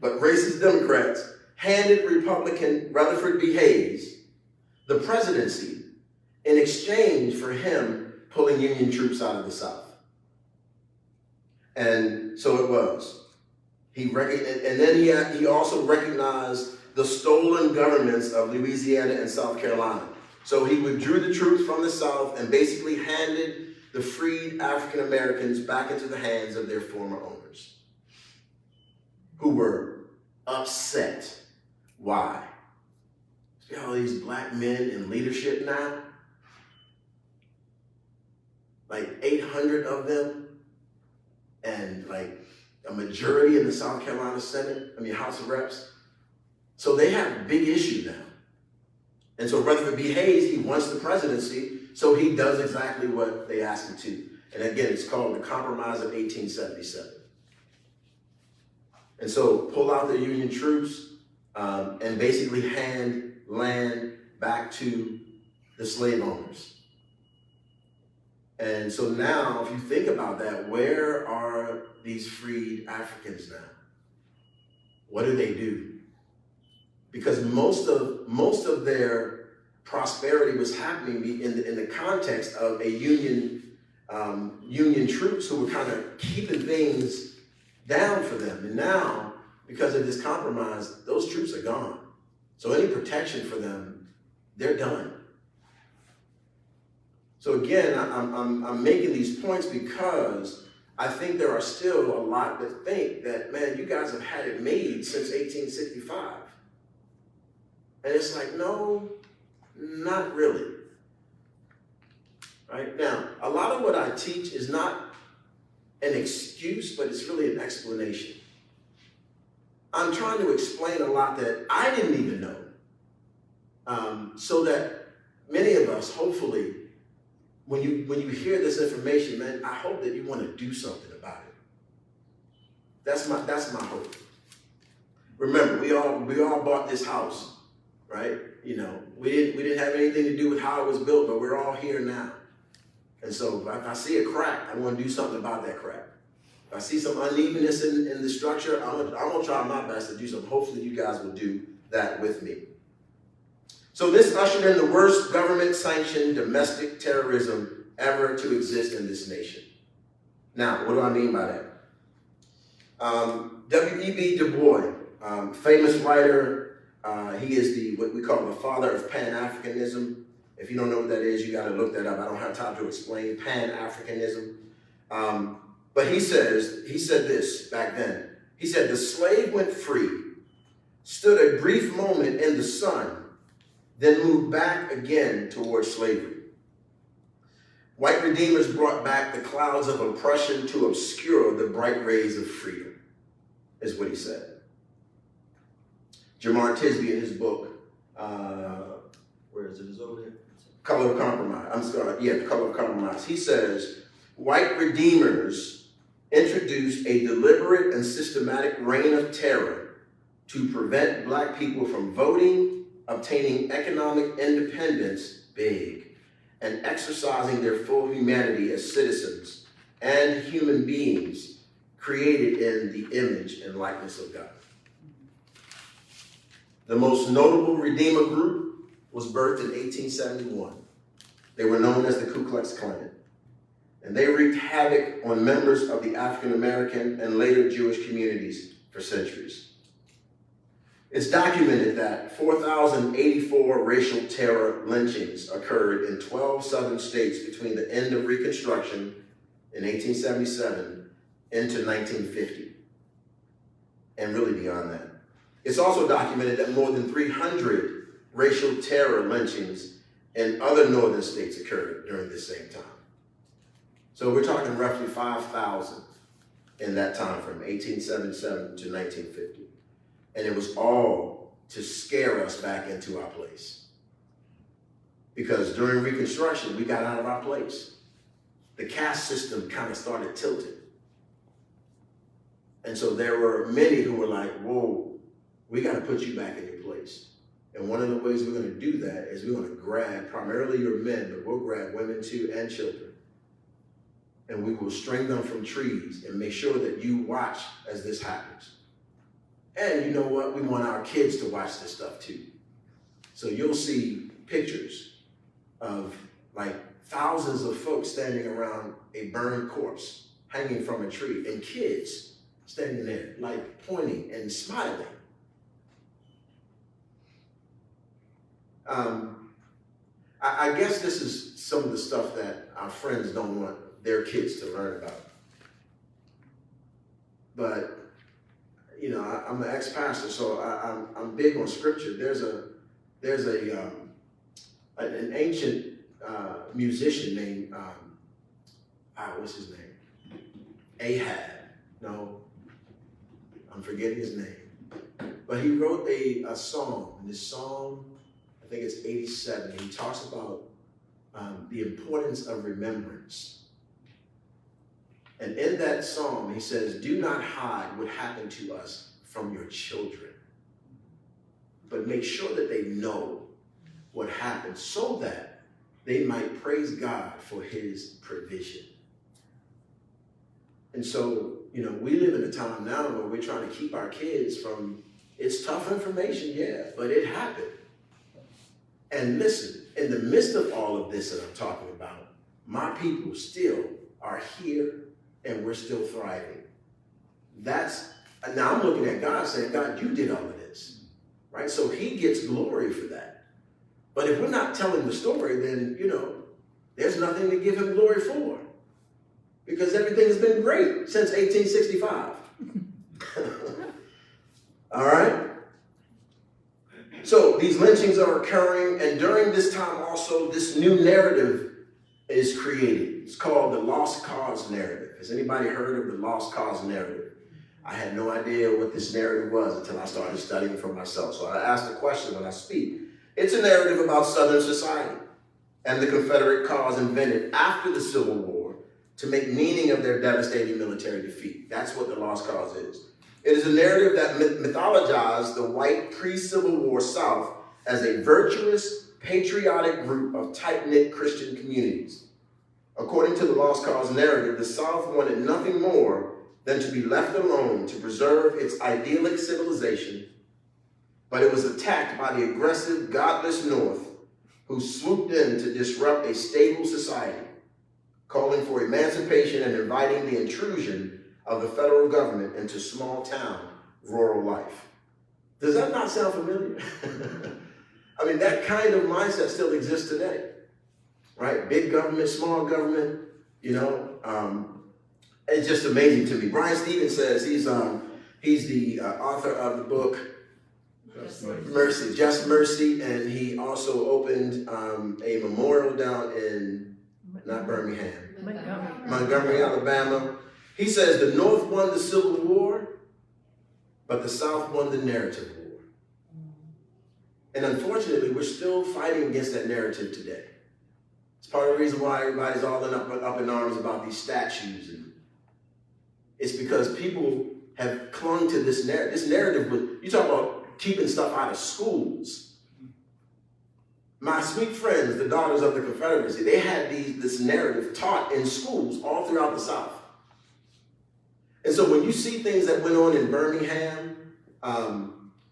but racist Democrats handed Republican Rutherford B. Hayes the presidency in exchange for him pulling Union troops out of the South. And so it was. And then he also recognized the stolen governments of Louisiana and South Carolina. So he withdrew the troops from the South and basically handed the freed African Americans back into the hands of their former owners, who were upset. Why? See all these black men in leadership now? Like 800 of them, and like a majority in the South Carolina House of Reps. So they have a big issue now. And so Rutherford B. Hayes, he wants the presidency, so he does exactly what they asked him to. And again, it's called the Compromise of 1877. And so pull out the Union troops and basically hand land back to the slave owners. And so now, if you think about that, where are these freed Africans now? What do they do? Because most of their prosperity was happening in the context of a Union troops who were kind of keeping things down for them. And now, because of this compromise, those troops are gone. So any protection for them, they're done. So again, I'm making these points because I think there are still a lot that think that, man, you guys have had it made since 1865. And it's like, no, not really. Right? Now, a lot of what I teach is not an excuse, but it's really an explanation. I'm trying to explain a lot that I didn't even know, so that many of us, hopefully, when you hear this information, man, I hope that you want to do something about it. That's my hope. Remember, we all bought this house, right? You know, we didn't have anything to do with how it was built, but we're all here now. And so if I see a crack, I want to do something about that crack. If I see some unevenness in the structure, I'm gonna try my best to do something. Hopefully you guys will do that with me. So this ushered in the worst government-sanctioned domestic terrorism ever to exist in this nation. Now, what do I mean by that? W.E.B. Du Bois, famous writer, he is what we call the father of Pan-Africanism. If you don't know what that is, you got to look that up. I don't have time to explain Pan-Africanism. But he said this back then. He said, the slave went free, stood a brief moment in the sun, then moved back again towards slavery. White redeemers brought back the clouds of oppression to obscure the bright rays of freedom, is what he said. Jamar Tisby in his book, where is it? Is it over there? Color of Compromise. Color of Compromise. He says, white redeemers introduced a deliberate and systematic reign of terror to prevent black people from voting, obtaining economic independence, big, and exercising their full humanity as citizens and human beings created in the image and likeness of God. The most notable Redeemer group was birthed in 1871. They were known as the Ku Klux Klan, and they wreaked havoc on members of the African American and later Jewish communities for centuries. It's documented that 4,084 racial terror lynchings occurred in 12 southern states between the end of Reconstruction in 1877 into 1950, and really beyond that. It's also documented that more than 300 racial terror lynchings in other northern states occurred during this same time. So we're talking roughly 5,000 in that time from 1877 to 1950. And it was all to scare us back into our place. Because during Reconstruction, we got out of our place. The caste system kind of started tilting. And so there were many who were like, whoa, we got to put you back in your place. And one of the ways we're going to do that is we're going to grab primarily your men, but we'll grab women too and children. And we will string them from trees and make sure that you watch as this happens. And you know what? We want our kids to watch this stuff too. So you'll see pictures of like thousands of folks standing around a burned corpse hanging from a tree and kids standing there like pointing and smiling. I guess this is some of the stuff that our friends don't want their kids to learn about. But, you know, I'm an ex-pastor, so I'm big on scripture. There's an ancient musician named, what's his name? Ahab. No, I'm forgetting his name. But he wrote a song, and this song, I think it's 87. He talks about the importance of remembrance. And in that psalm, he says, do not hide what happened to us from your children, but make sure that they know what happened so that they might praise God for his provision. And so, you know, we live in a time now where we're trying to keep our kids from, it's tough information, yeah, but it happened. And listen, in the midst of all of this that I'm talking about, my people still are here and we're still thriving. Now I'm looking at God saying, God, you did all of this, right? So he gets glory for that. But if we're not telling the story, then, you know, there's nothing to give him glory for. Because everything has been great since 1865. All right? So these lynchings are occurring, and during this time also, this new narrative is created. It's called the lost cause narrative. Has anybody heard of the lost cause narrative? I had no idea what this narrative was until I started studying for myself. So I asked the question when I speak. It's a narrative about Southern society. and the Confederate cause invented after the Civil War to make meaning of their devastating military defeat. That's what the lost cause is. It is a narrative that mythologized the white pre-Civil War South as a virtuous, patriotic group of tight-knit Christian communities. According to the lost cause narrative, the South wanted nothing more than to be left alone to preserve its idyllic civilization, but it was attacked by the aggressive, godless North, who swooped in to disrupt a stable society, calling for emancipation and inviting the intrusion of the federal government into small-town rural life. Does that not sound familiar? I mean, that kind of mindset still exists today, right? Big government, small government, you know. It's just amazing to me. Brian Stevens says he's the author of the book Just Mercy, and he also opened a memorial down in, not Birmingham, Montgomery, Alabama. He says the North won the Civil War, but the South won the narrative war. And unfortunately, we're still fighting against that narrative today. It's part of the reason why everybody's all up in arms about these statues. And it's because people have clung to this narrative. This narrative was, you talk about keeping stuff out of schools. My sweet friends, the Daughters of the Confederacy, they had this narrative taught in schools all throughout the South. And so when you see things that went on in Birmingham,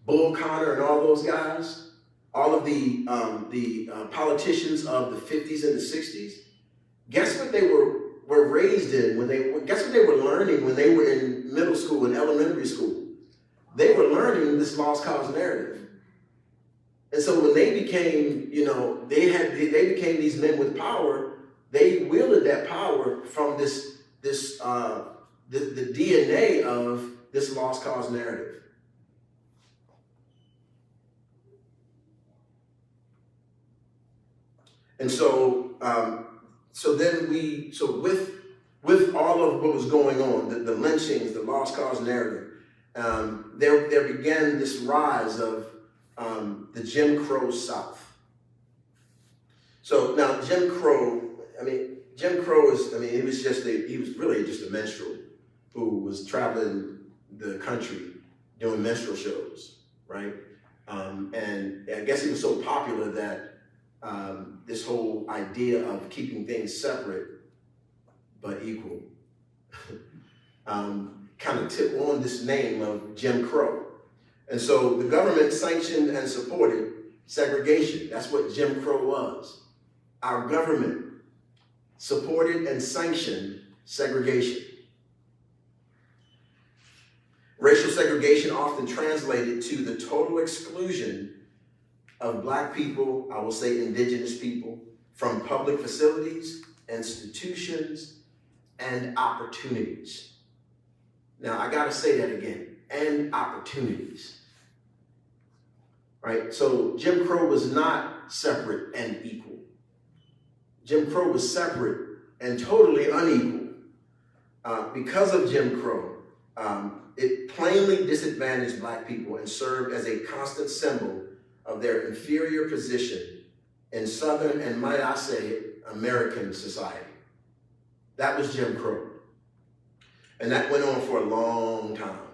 Bull Connor and all those guys, all of the politicians of the 50s and the 60s, guess what they were raised in guess what they were learning when they were in middle school and elementary school? They were learning this lost cause narrative. And so when they became, you know, they became these men with power, they wielded that power from the DNA of this lost cause narrative. And so, with all of what was going on, the lynchings, the lost cause narrative, there began this rise of the Jim Crow South. So now Jim Crow he was really just a minstrel who was traveling the country doing minstrel shows, right? And I guess he was so popular that this whole idea of keeping things separate but equal kind of took on this name of Jim Crow. And so the government sanctioned and supported segregation. That's what Jim Crow was. Our government supported and sanctioned segregation. Racial segregation often translated to the total exclusion of Black people, I will say indigenous people, from public facilities, institutions, and opportunities. Now, I gotta say that again, and opportunities. Right? So Jim Crow was not separate and equal. Jim Crow was separate and totally unequal. Because of Jim Crow, it plainly disadvantaged Black people and served as a constant symbol of their inferior position in Southern and, might I say, American society. That was Jim Crow. And that went on for a long time,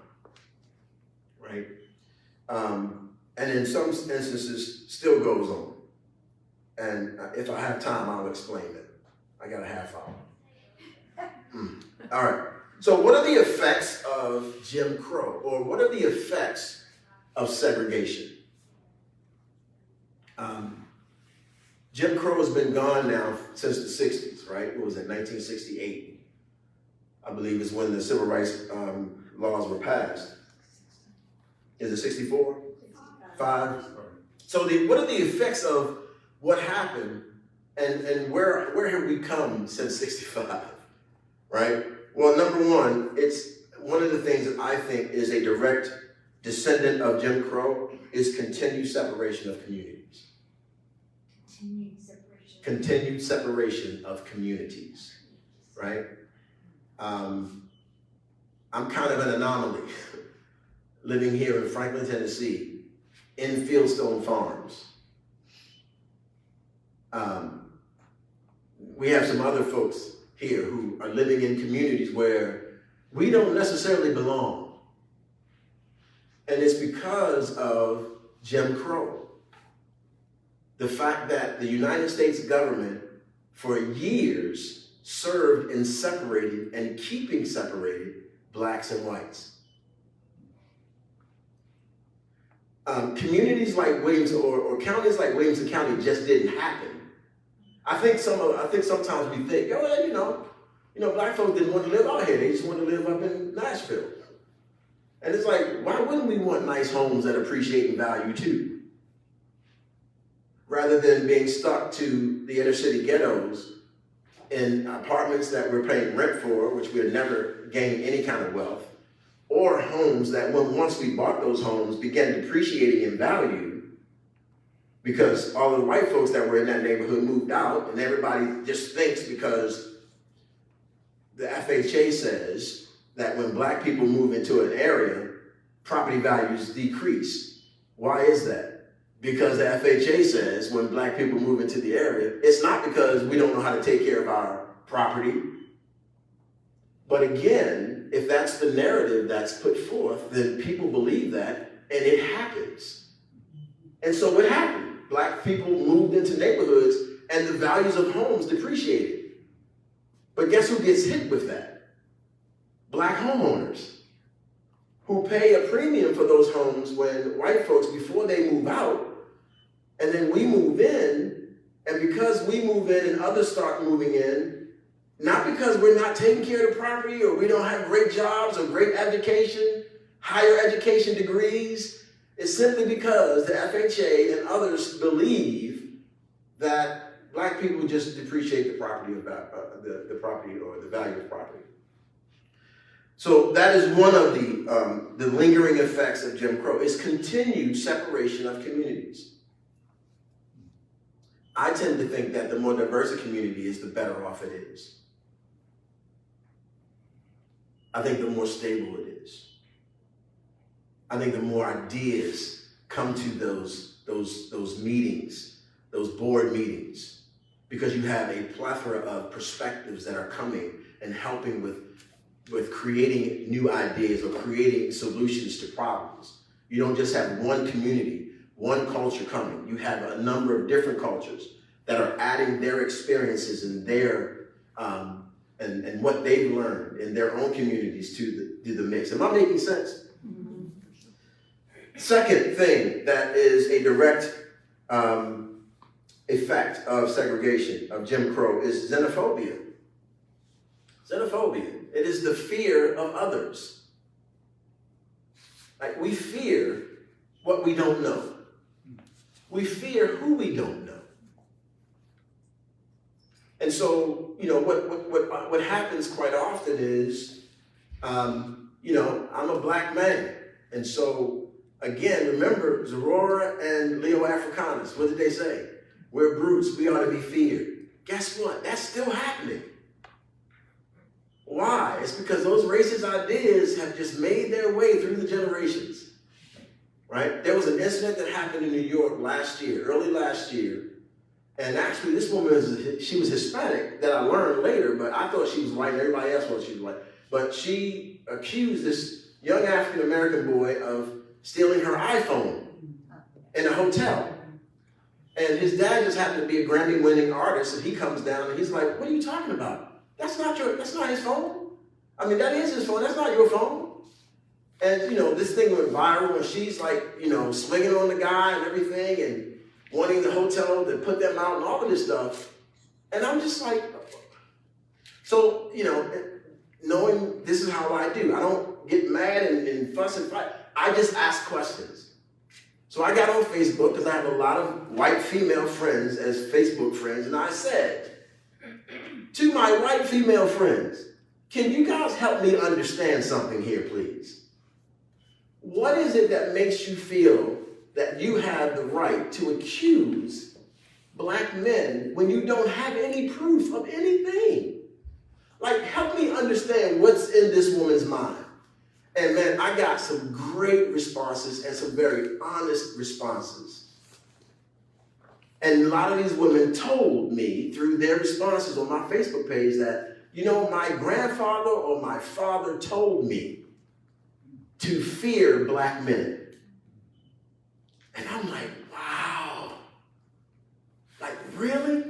right? And in some instances, still goes on. And if I have time, I'll explain it. I got a half hour. All right. So what are the effects of Jim Crow? Or what are the effects of segregation? Jim Crow has been gone now since the 60s, right? It was in 1968, I believe, is when the civil rights laws were passed. Is it 64? 5? So what are the effects of what happened and where have we come since 65, right? Well, number one, it's one of the things that I think is a direct descendant of Jim Crow is continued separation of communities. Continued separation of communities, right? I'm kind of an anomaly living here in Franklin, Tennessee, in Fieldstone Farms. we have some other folks here who are living in communities where we don't necessarily belong. And it's because of Jim Crow. The fact that the United States government for years served in separating and keeping separated blacks and whites. Communities like Williamson or counties like Williamson County just didn't happen. I think sometimes we think, black folks didn't want to live out here. They just want to live up in Nashville. And it's like, why wouldn't we want nice homes that appreciate in value too? Rather than being stuck to the inner city ghettos in apartments that we're paying rent for, which we'll never gain any kind of wealth, or homes that once we bought those homes began depreciating in value because all the white folks that were in that neighborhood moved out, and everybody just thinks because the FHA says that when black people move into an area, property values decrease. Why is that? Because the FHA says when black people move into the area, it's not because we don't know how to take care of our property. But again, if that's the narrative that's put forth, then people believe that, and it happens. And so what happened? Black people moved into neighborhoods, and the values of homes depreciated. But guess who gets hit with that? Black homeowners, who pay a premium for those homes when white folks, before they move out, and then we move in, and because we move in and others start moving in, not because we're not taking care of the property or we don't have great jobs or great education, higher education degrees. It's simply because the FHA and others believe that black people just depreciate the property the property or the value of property. So that is one of the lingering effects of Jim Crow, is continued separation of communities. I tend to think that the more diverse a community is, the better off it is. I think the more stable it is. I think the more ideas come to those meetings, those board meetings, because you have a plethora of perspectives that are coming and helping with creating new ideas or creating solutions to problems. You don't just have one community, one culture coming. You have a number of different cultures that are adding their experiences and their and what they've learned in their own communities to the mix. Am I making sense? Mm-hmm. Second thing that is a direct effect of segregation, of Jim Crow, is xenophobia. Xenophobia. It is the fear of others. Like, we fear what we don't know. We fear who we don't know. And so, what happens quite often is, I'm a black man. And so, again, remember Zorora and Leo Africanus. What did they say? We're brutes. We ought to be feared. Guess what? That's still happening. Why? It's because those racist ideas have just made their way through the generations. Right? There was an incident that happened in New York early last year. And actually, this woman, she was Hispanic, that I learned later, but I thought she was white, and everybody else thought she was white. But she accused this young African-American boy of stealing her iPhone in a hotel. And his dad just happened to be a Grammy-winning artist, and he comes down, and he's like, what are you talking about? That's not his phone. I mean, that is his phone. That's not your phone. And, this thing went viral, and she's like, swinging on the guy and everything, and wanting the hotel to put them out and all of this stuff. And I'm just like, so, knowing this is how I do. I don't get mad and fuss and fight. I just ask questions. So I got on Facebook because I have a lot of white female friends as Facebook friends, and I said to my white female friends, can you guys help me understand something here, please? What is it that makes you feel that you have the right to accuse black men when you don't have any proof of anything? Like, help me understand what's in this woman's mind. And man, I got some great responses and some very honest responses. And a lot of these women told me through their responses on my Facebook page that, my grandfather or my father told me to fear black men. And I'm like, wow, like really?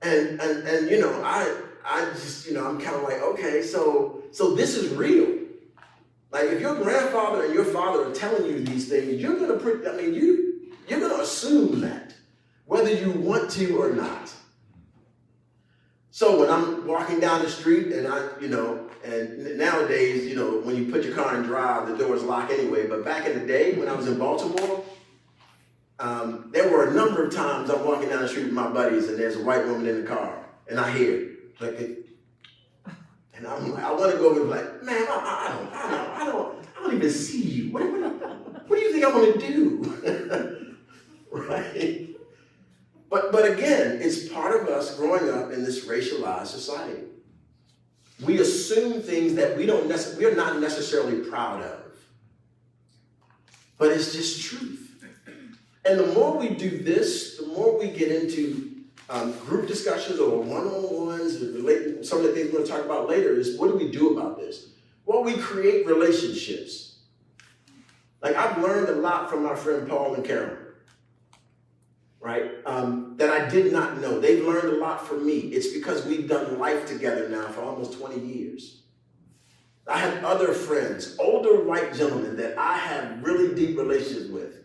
And I just, I'm kind of like, okay, so this is real. Like if your grandfather and your father are telling you these things, you're going to assume that, whether you want to or not. So when I'm walking down the street and and nowadays, when you put your car in drive, the doors lock anyway. But back in the day when I was in Baltimore, there were a number of times I'm walking down the street with my buddies and there's a white woman in the car and I hear and I'm like, I want to go and be like, man, I don't even see you. What do you think I'm going to do? Right? But again, it's part of us growing up in this racialized society. We assume things that we're not necessarily proud of. But it's just truth. And the more we do this, the more we get into group discussions or one-on-ones, some of the things we're going to talk about later is what do we do about this? Well, we create relationships. Like I've learned a lot from my friend Paul and Carol. Right? That I did not know. They've learned a lot from me. It's because we've done life together now for almost 20 years. I have other friends, older white gentlemen that I have really deep relationships with.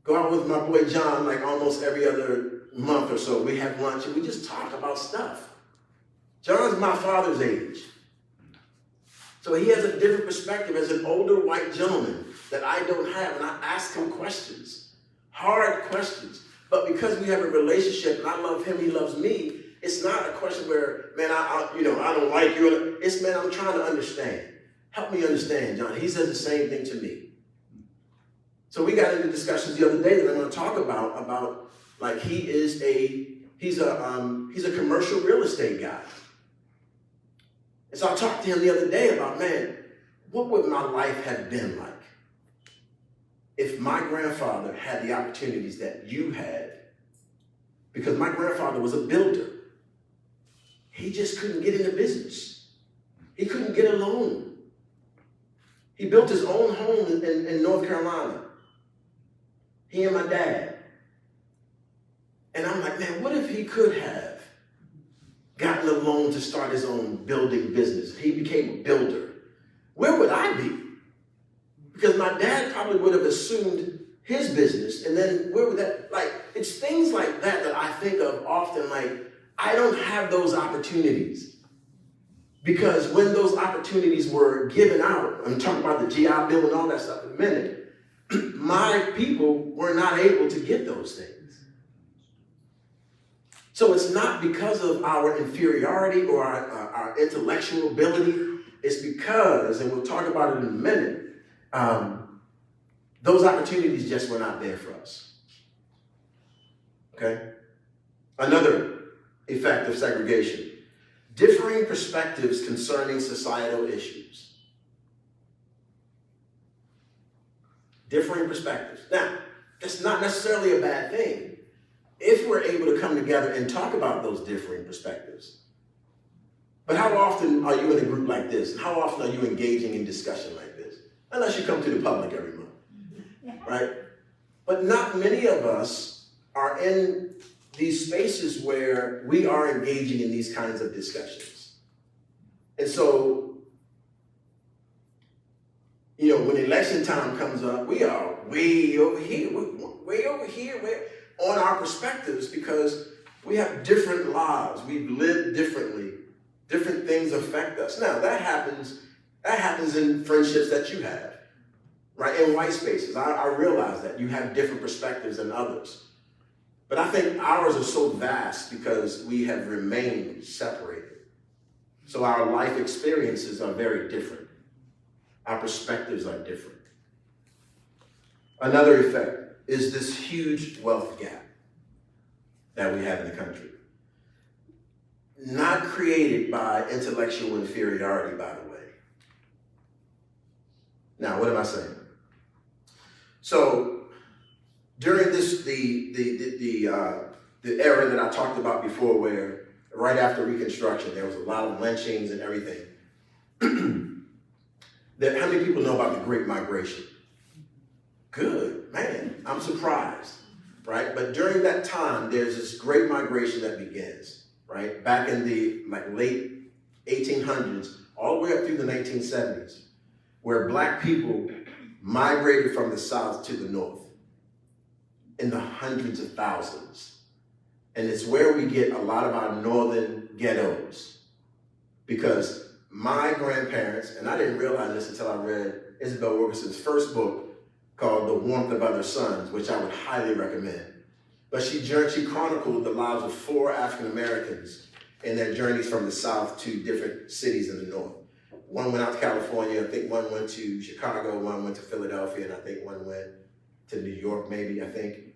Go out with my boy John like almost every other month or so. We have lunch and we just talk about stuff. John's my father's age. So he has a different perspective as an older white gentleman that I don't have. And I ask him questions, hard questions. But because we have a relationship and I love him, he loves me, it's not a question where, man, I don't like you. It's, man, I'm trying to understand. Help me understand, John. He says the same thing to me. So we got into discussions the other day that I'm going to talk about like he's a commercial real estate guy. And so I talked to him the other day about, man, what would my life have been like if my grandfather had the opportunities that you had? Because my grandfather was a builder. He just couldn't get into business. He couldn't get a loan. He built his own home in North Carolina. He and my dad. And I'm like, man, what if he could have gotten a loan to start his own building business? He became a builder. Where would I be? Because my dad probably would have assumed his business, and then where would that, like, it's things like that that I think of often, like, I don't have those opportunities. Because when those opportunities were given out, I'm talking about the GI Bill and all that stuff in a minute, my people were not able to get those things. So it's not because of our inferiority or our intellectual ability, it's because, and we'll talk about it in a minute, those opportunities just were not there for us. Okay? Another effect of segregation. Differing perspectives concerning societal issues. Differing perspectives. Now, that's not necessarily a bad thing if we're able to come together and talk about those differing perspectives. But how often are you in a group like this? And how often are you engaging in discussion like this? Unless you come to the public every month, right? But not many of us are in these spaces where we are engaging in these kinds of discussions. And so, when election time comes up, we are way over here, on our perspectives because we have different lives. We've lived differently. Different things affect us. Now, that happens in friendships that you have, right? In white spaces. I realize that you have different perspectives than others. But I think ours are so vast because we have remained separated. So our life experiences are very different. Our perspectives are different. Another effect is this huge wealth gap that we have in the country. Not created by intellectual inferiority, by the way. Now, what am I saying? So, during the era that I talked about before, where right after Reconstruction, there was a lot of lynchings and everything. How many people know about the Great Migration? Good, man, I'm surprised, right? But during that time, there's this Great Migration that begins, right? Back in the late 1800s, all the way up through the 1970s, where Black people migrated from the South to the North in the hundreds of thousands. And it's where we get a lot of our northern ghettos. Because my grandparents, and I didn't realize this until I read Isabel Wilkerson's first book called The Warmth of Other Suns, which I would highly recommend. But she chronicled the lives of 4 African Americans in their journeys from the South to different cities in the North. One went out to California, I think one went to Chicago, one went to Philadelphia, and I think one went to New York, maybe, I think.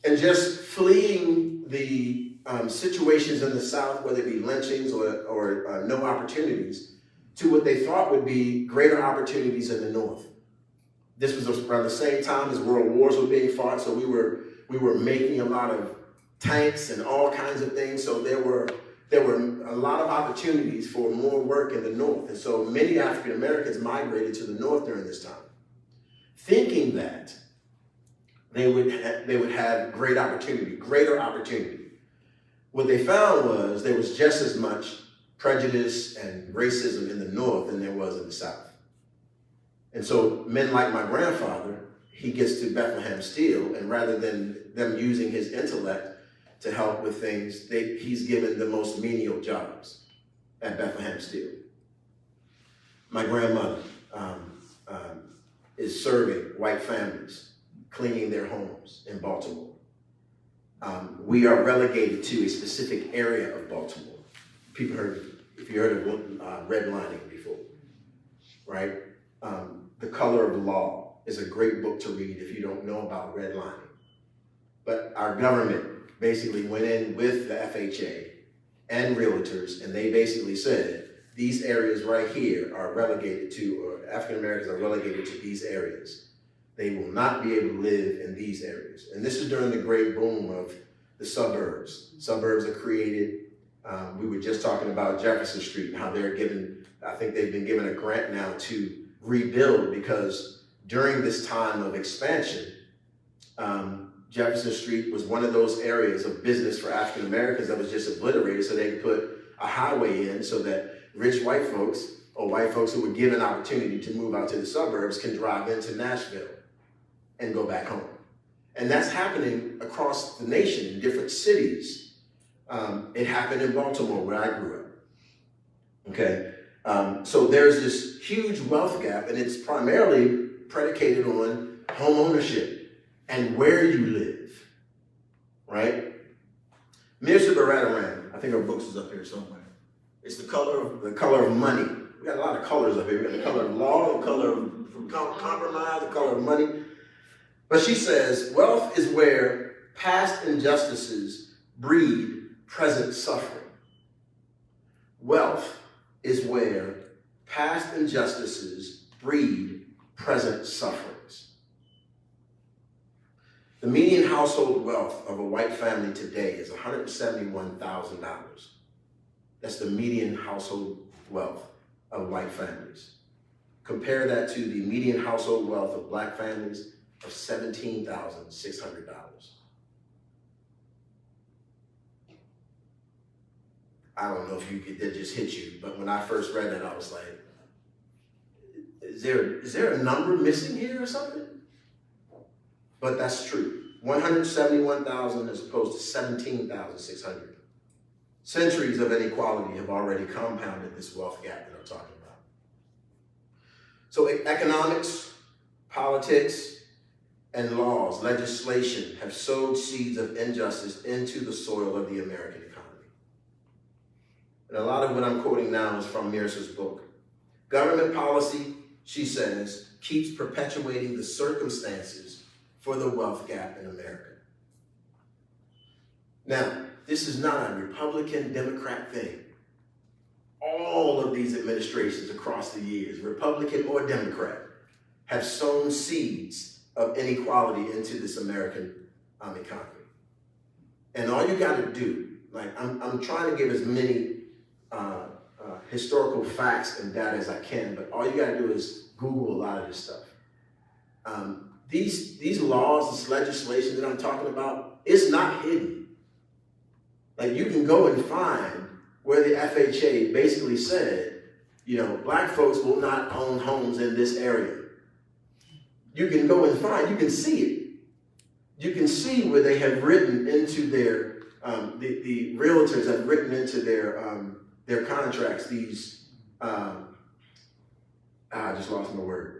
And just fleeing the situations in the South, whether it be lynchings or no opportunities, to what they thought would be greater opportunities in the North. This was around the same time as world wars were being fought, so we were making a lot of tanks and all kinds of things, so there were a lot of opportunities for more work in the North. And so many African Americans migrated to the North during this time, thinking that they would have greater opportunity. What they found was there was just as much prejudice and racism in the North than there was in the South. And so men like my grandfather, he gets to Bethlehem Steel, and rather than them using his intellect to help with things, he's given the most menial jobs at Bethlehem Steel. My grandmother is serving white families, cleaning their homes in Baltimore. We are relegated to a specific area of Baltimore. If you heard of redlining before, right? The Color of Law is a great book to read if you don't know about redlining. But our government basically went in with the FHA and realtors, and they basically said, these areas right here are relegated to, or African Americans are relegated to these areas. They will not be able to live in these areas. And this is during the great boom of the suburbs. Suburbs are created. We were just talking about Jefferson Street and how I think they've been given a grant now to rebuild, because during this time of expansion, Jefferson Street was one of those areas of business for African Americans that was just obliterated, so they could put a highway in so that rich white folks, or white folks who were given opportunity to move out to the suburbs, can drive into Nashville and go back home. And that's happening across the nation in different cities. It happened in Baltimore, where I grew up. Okay, so there's this huge wealth gap, and it's primarily predicated on home ownership and where you live, right? Mirza Baradaran, I think our books is up here somewhere. It's the color of money. We got a lot of colors up here. We got the color of law, the color of compromise, the color of money. But she says, wealth is where past injustices breed present suffering. Wealth is where past injustices breed present sufferings. The median household wealth of a white family today is $171,000. That's the median household wealth of white families. Compare that to the median household wealth of Black families of $17,600. I don't know if that just hit you, but when I first read it, I was like, is there a number missing here or something? But that's true. 171,000 as opposed to 17,600. Centuries of inequality have already compounded this wealth gap that I'm talking about. So economics, politics, and laws, legislation have sowed seeds of injustice into the soil of the American economy. And a lot of what I'm quoting now is from Mirza's book. Government policy, she says, keeps perpetuating the circumstances for the wealth gap in America. Now, this is not a Republican, Democrat thing. All of these administrations across the years, Republican or Democrat, have sown seeds of inequality into this American economy. And all you got to do, like I'm trying to give as many historical facts and data as I can, but all you got to do is Google a lot of this stuff. These laws, this legislation that I'm talking about, it's not hidden. Like you can go and find where the FHA basically said, you know, black folks will not own homes in this area. You can go and find, you can see it. You can see where they have written into their, the realtors have written into their contracts, these, I just lost my word.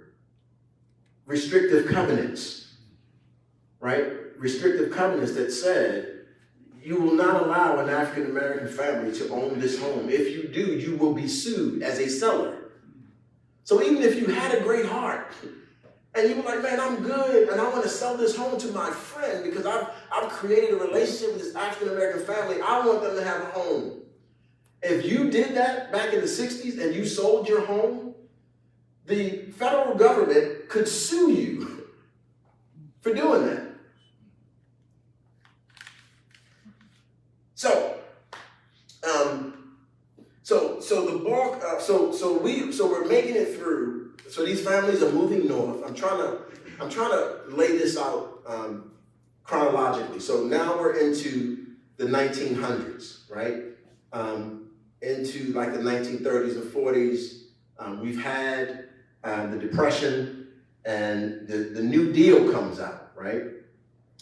Restrictive covenants, right? Restrictive covenants that said, you will not allow an African-American family to own this home. If you do, you will be sued as a seller. So even if you had a great heart, and you were like, man, I'm good, and I want to sell this home to my friend because I've created a relationship with this African-American family. I want them to have a home. If you did that back in the 60s and you sold your home, the federal government could sue you for doing that. So the bulk of, so we're making it through. So these families are moving north. I'm trying to lay this out chronologically. So now we're into the 1900s, right? Into like the 1930s and 40s. We've had the Depression, and the New Deal comes out, right?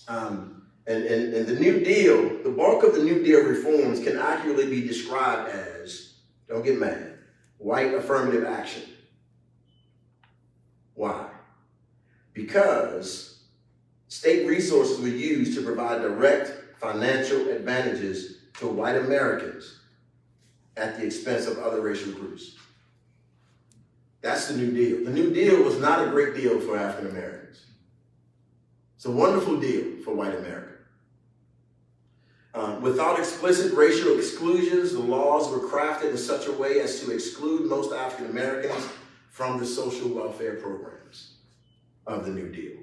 And the New Deal, the bulk of the New Deal reforms can accurately be described as, don't get mad, white affirmative action. Why? Because state resources were used to provide direct financial advantages to white Americans at the expense of other racial groups. That's the New Deal. The New Deal was not a great deal for African Americans. It's a wonderful deal for white America. Without explicit racial exclusions, the laws were crafted in such a way as to exclude most African Americans from the social welfare programs of the New Deal.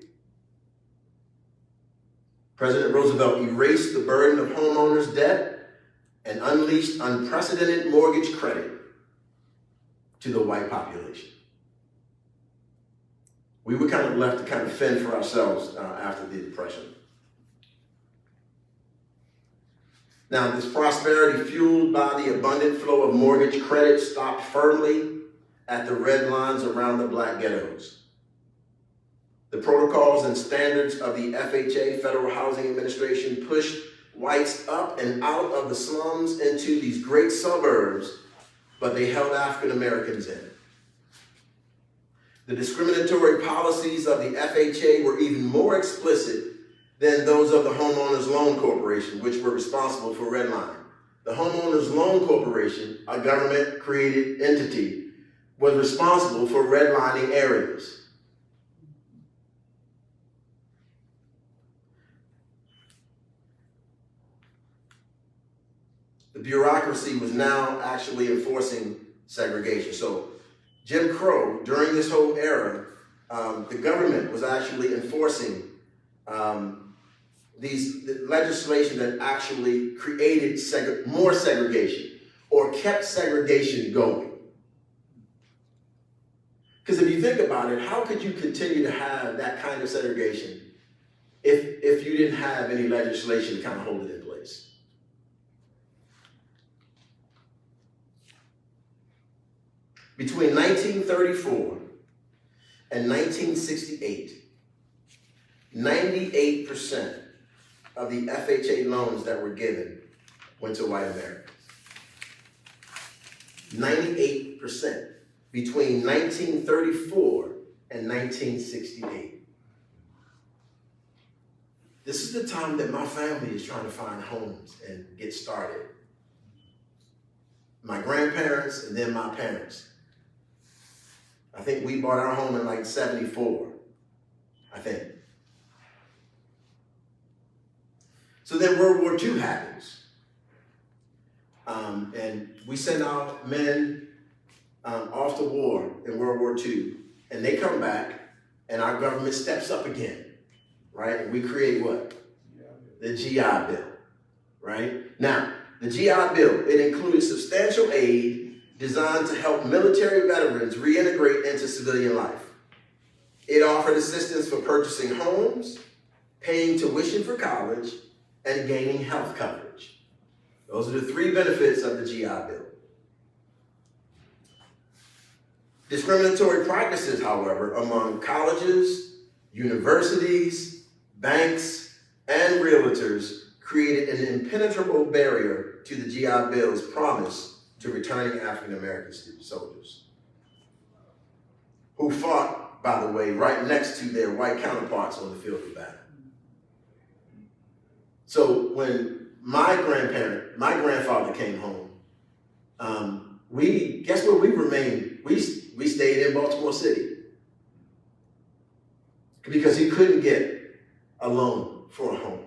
President Roosevelt erased the burden of homeowners' debt and unleashed unprecedented mortgage credit to the white population. We were kind of left to kind of fend for ourselves after the Depression. Now, this prosperity fueled by the abundant flow of mortgage credit stopped firmly at the red lines around the black ghettos. The protocols and standards of the FHA, Federal Housing Administration, pushed whites up and out of the slums into these great suburbs, but they held African Americans in. The discriminatory policies of the FHA were even more explicit than those of the Homeowners Loan Corporation, which were responsible for redlining. The Homeowners Loan Corporation, a government-created entity, was responsible for redlining areas. The bureaucracy was now actually enforcing segregation. So Jim Crow, during this whole era, the government was actually enforcing the legislation that actually created more segregation or kept segregation going. Because if you think about it, how could you continue to have that kind of segregation if you didn't have any legislation to kind of hold it in place? Between 1934 and 1968, 98% of the FHA loans that were given went to white Americans. 98% between 1934 and 1968. This is the time that my family is trying to find homes and get started. My grandparents and then my parents. I think we bought our home in like 74, I think. So then World War II happens. And we send our men off to war in World War II, and they come back, and our government steps up again, right? And we create what? The GI Bill, right? Now, the GI Bill, it included substantial aid designed to help military veterans reintegrate into civilian life. It offered assistance for purchasing homes, paying tuition for college, and gaining health coverage. Those are the three benefits of the GI Bill. Discriminatory practices, however, among colleges, universities, banks, and realtors created an impenetrable barrier to the GI Bill's promise to returning African American soldiers, who fought, by the way, right next to their white counterparts on the field of battle. So when my grandfather came home, guess where we remained? We stayed in Baltimore City because he couldn't get a loan for a home.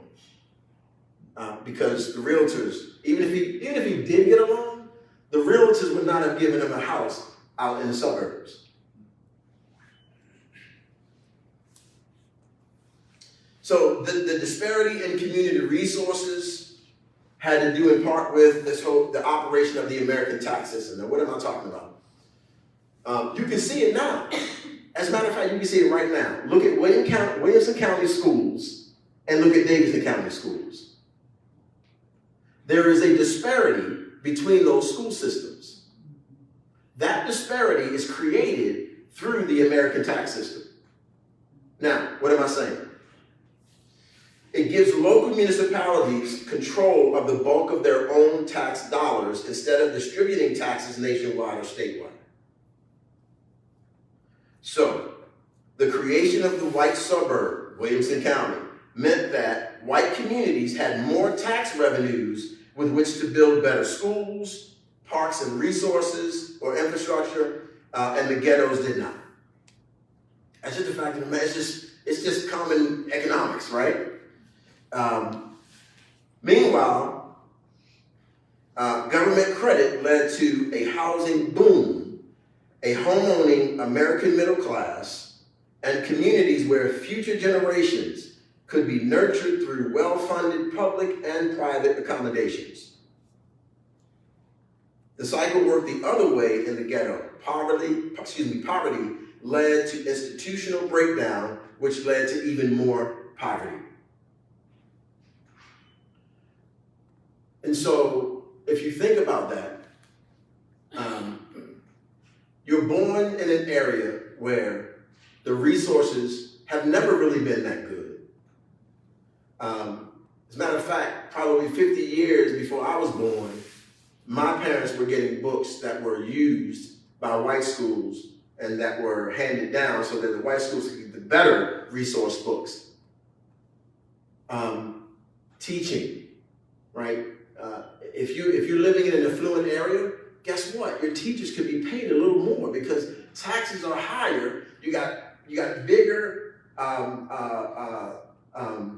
Because the realtors, even if he did get a loan, the realtors would not have given him a house out in the suburbs. So the disparity in community resources had to do in part with the operation of the American tax system. Now, what am I talking about? You can see it now. As a matter of fact, you can see it right now. Look at Williamson County schools and look at Davidson County schools. There is a disparity between those school systems. That disparity is created through the American tax system. Now, what am I saying? It gives local municipalities control of the bulk of their own tax dollars instead of distributing taxes nationwide or statewide. So, the creation of the white suburb, Williamson County, meant that white communities had more tax revenues with which to build better schools, parks and resources, or infrastructure, and the ghettos did not. That's just a fact of the matter. It's just common economics, right? Meanwhile, government credit led to a housing boom, a home-owning American middle class, and communities where future generations could be nurtured through well-funded public and private accommodations. The cycle worked the other way in the ghetto. Poverty led to institutional breakdown, which led to even more poverty. And so, if you think about that, you're born in an area where the resources have never really been that good. As a matter of fact, probably 50 years before I was born, my parents were getting books that were used by white schools and that were handed down so that the white schools could get the better resource books. Teaching, right? If you're living in an affluent area, guess what? Your teachers could be paid a little more because taxes are higher. You got bigger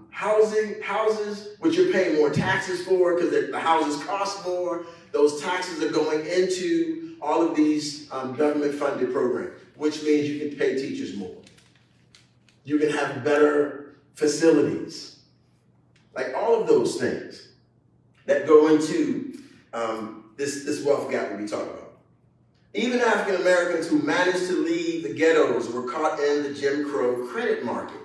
houses, which you're paying more taxes for because the houses cost more. Those taxes are going into all of these government-funded programs, which means you can pay teachers more. You can have better facilities, like all of those things that go into this wealth gap that we talk about. Even African Americans who managed to leave the ghettos were caught in the Jim Crow credit market.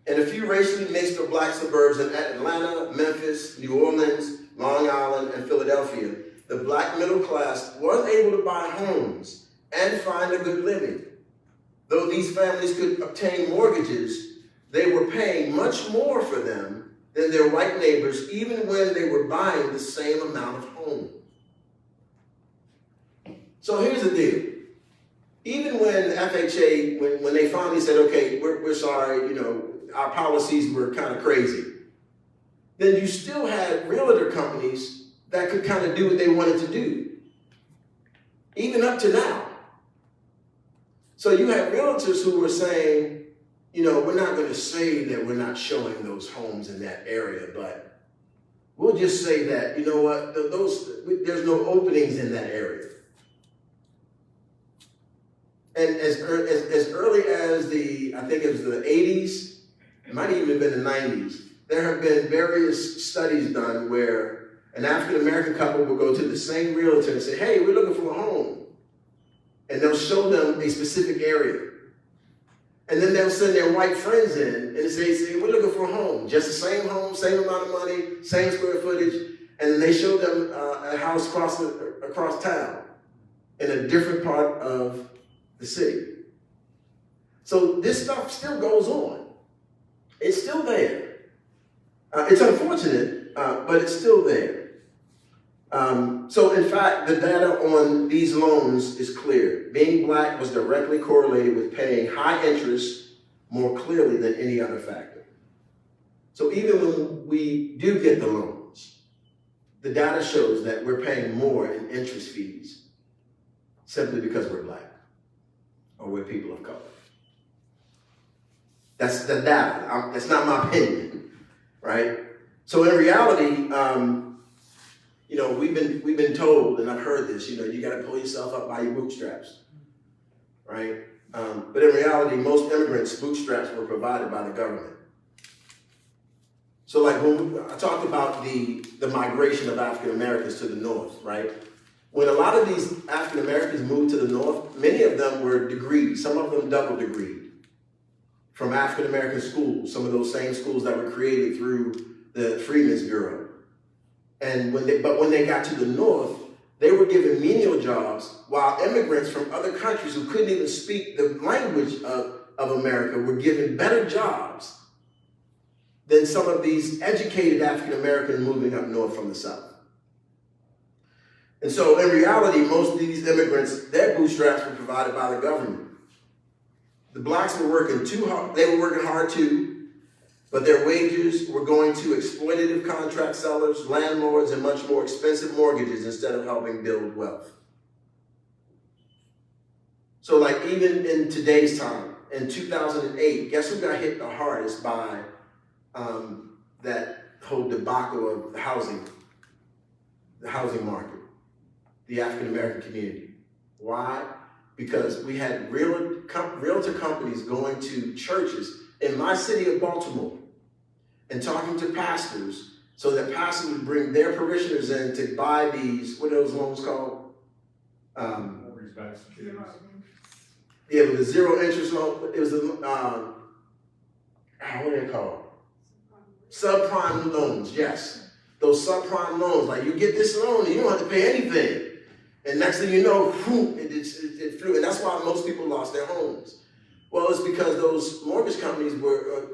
In a few racially mixed or black suburbs in Atlanta, Memphis, New Orleans, Long Island, and Philadelphia, the black middle class was able to buy homes and find a good living. Though these families could obtain mortgages, they were paying much more for them than their white neighbors, even when they were buying the same amount of homes. So here's the deal. Even when FHA, when they finally said, okay, we're sorry, our policies were kind of crazy, then you still had realtor companies that could kind of do what they wanted to do, even up to now. So you had realtors who were saying, we're not going to say that we're not showing those homes in that area, but we'll just say that, there's no openings in that area. And as early as I think it was the 80s, it might even have been the 90s, there have been various studies done where an African-American couple will go to the same realtor and say, hey, we're looking for a home. And they'll show them a specific area. And then they'll send their white friends in and say, we're looking for a home. Just the same home, same amount of money, same square footage. And then they show them a house across town in a different part of the city. So this stuff still goes on. It's still there. It's unfortunate, but it's still there. So in fact, the data on these loans is clear. Being black was directly correlated with paying high interest more clearly than any other factor. So even when we do get the loans, the data shows that we're paying more in interest fees simply because we're black or we're people of color. That's the data. That's not my opinion, right? So in reality, we've been told, and I've heard this, you got to pull yourself up by your bootstraps, right? But in reality, most immigrants' bootstraps were provided by the government. So like when I talked about the migration of African Americans to the north, right? When a lot of these African Americans moved to the north, many of them were degreed, some of them double degreed from African American schools, some of those same schools that were created through the Freedmen's Bureau. And when they got to the north, they were given menial jobs, while immigrants from other countries who couldn't even speak the language of America were given better jobs than some of these educated African Americans moving up north from the south. And so in reality, most of these immigrants, their bootstraps were provided by the government. The blacks were working too hard, they were working hard too, but their wages were going to exploitative contract sellers, landlords, and much more expensive mortgages instead of helping build wealth. So like even in today's time, in 2008, guess who got hit the hardest by that whole debacle of the housing market? The African American community. Why? Because we had realtor companies going to churches in my city of Baltimore and talking to pastors so that pastors would bring their parishioners in to buy these, what are those loans called? Yeah, it was a zero interest loan. It was what are they called? Subprime loans, yes. Those subprime loans, like you get this loan and you don't have to pay anything. And next thing you know, it flew. And that's why most people lost their homes. Well, it's because those mortgage companies were,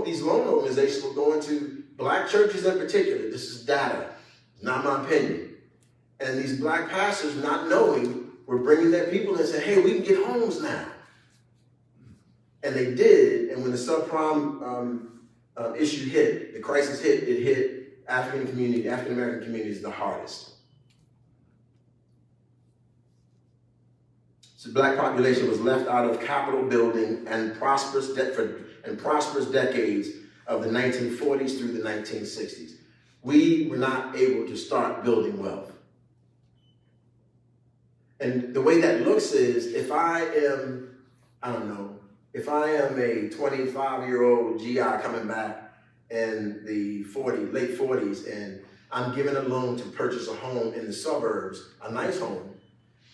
these loan organizations were going to black churches in particular. This is data, not my opinion. And these black pastors, not knowing, were bringing their people in and saying, hey, we can get homes now. And they did. And when the subprime issue hit, the crisis hit, it hit African American communities the hardest. So the black population was left out of capital building and prosperous decades of the 1940s through the 1960s. We were not able to start building wealth. And the way that looks is if I am a 25-year-old GI coming back in the late 40s, and I'm given a loan to purchase a home in the suburbs, a nice home,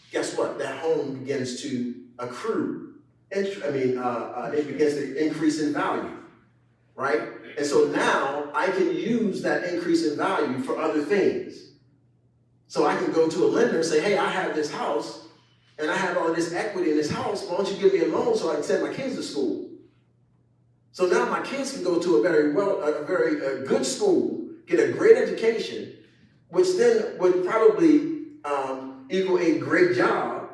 guess what? That home begins to accrue. It begins to increase in value, right? And so now I can use that increase in value for other things. So I can go to a lender and say, hey, I have this house and I have all this equity in this house. Why don't you give me a loan so I can send my kids to school? So now my kids can go to a very good school, get a great education, which then would probably equal a great job,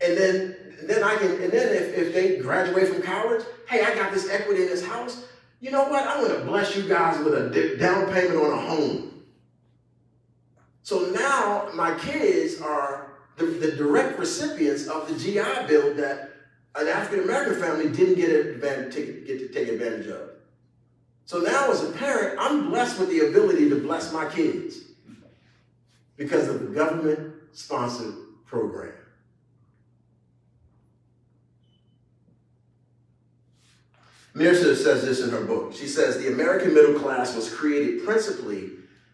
and then if they graduate from college, hey, I got this equity in this house. You know what? I'm going to bless you guys with a down payment on a home. So now my kids are the direct recipients of the GI Bill that an African American family didn't get to take advantage of. So now as a parent, I'm blessed with the ability to bless my kids because of the government-sponsored program. Mirza says this in her book. She says, the American middle class was created principally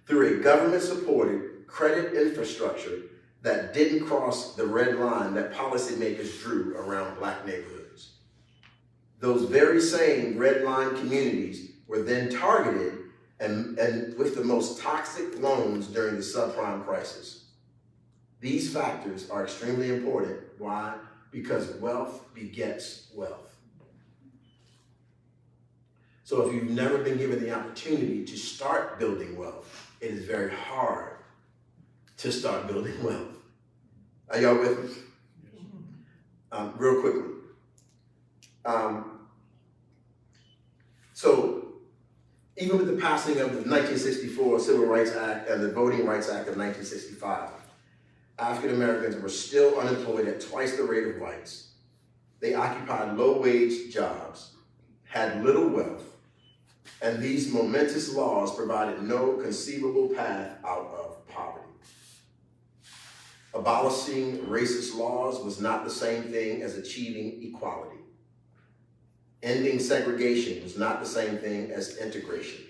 through a government-supported credit infrastructure that didn't cross the red line that policymakers drew around black neighborhoods. Those very same red line communities were then targeted and with the most toxic loans during the subprime crisis. These factors are extremely important. Why? Because wealth begets wealth. So if you've never been given the opportunity to start building wealth, it is very hard to start building wealth. Are y'all with me? Real quickly. So even with the passing of the 1964 Civil Rights Act and the Voting Rights Act of 1965, African Americans were still unemployed at twice the rate of whites. They occupied low-wage jobs, had little wealth, and these momentous laws provided no conceivable path out of poverty. Abolishing racist laws was not the same thing as achieving equality. Ending segregation was not the same thing as integration.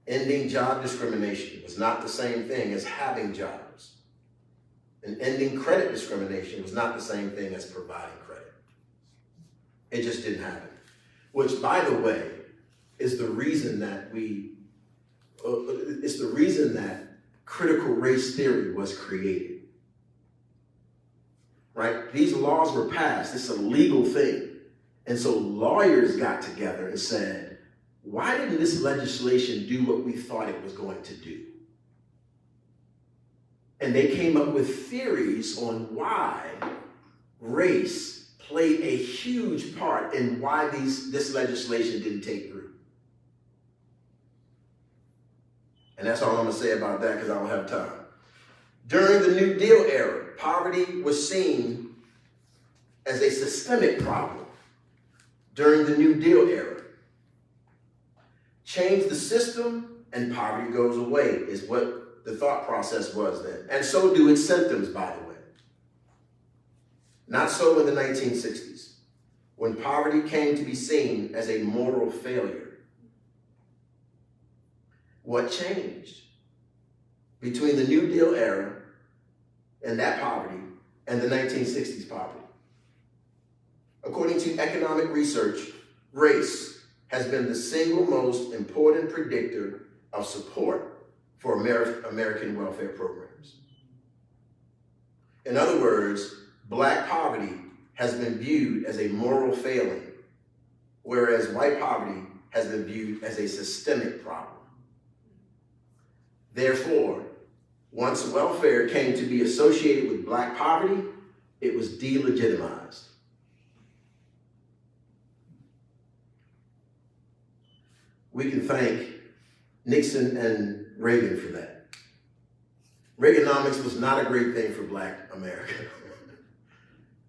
Ending job discrimination was not the same thing as having jobs. And ending credit discrimination was not the same thing as providing credit. It just didn't happen. Which, by the way, is the reason that critical race theory was created. Right? These laws were passed. It's a legal thing. And so lawyers got together and said, why didn't this legislation do what we thought it was going to do? And they came up with theories on why race played a huge part in why this legislation didn't take root. And that's all I'm going to say about that because I don't have time. During the New Deal era, poverty was seen as a systemic problem. During the New Deal era, change the system and poverty goes away is what the thought process was then. And so do its symptoms, by the way. Not so in the 1960s, when poverty came to be seen as a moral failure. What changed between the New Deal era and that poverty and the 1960s poverty? According to economic research, race has been the single most important predictor of support for American welfare programs. In other words, black poverty has been viewed as a moral failing, whereas white poverty has been viewed as a systemic problem. Therefore, once welfare came to be associated with black poverty, it was delegitimized. We can thank Nixon and Reagan for that. Reaganomics was not a great thing for black America.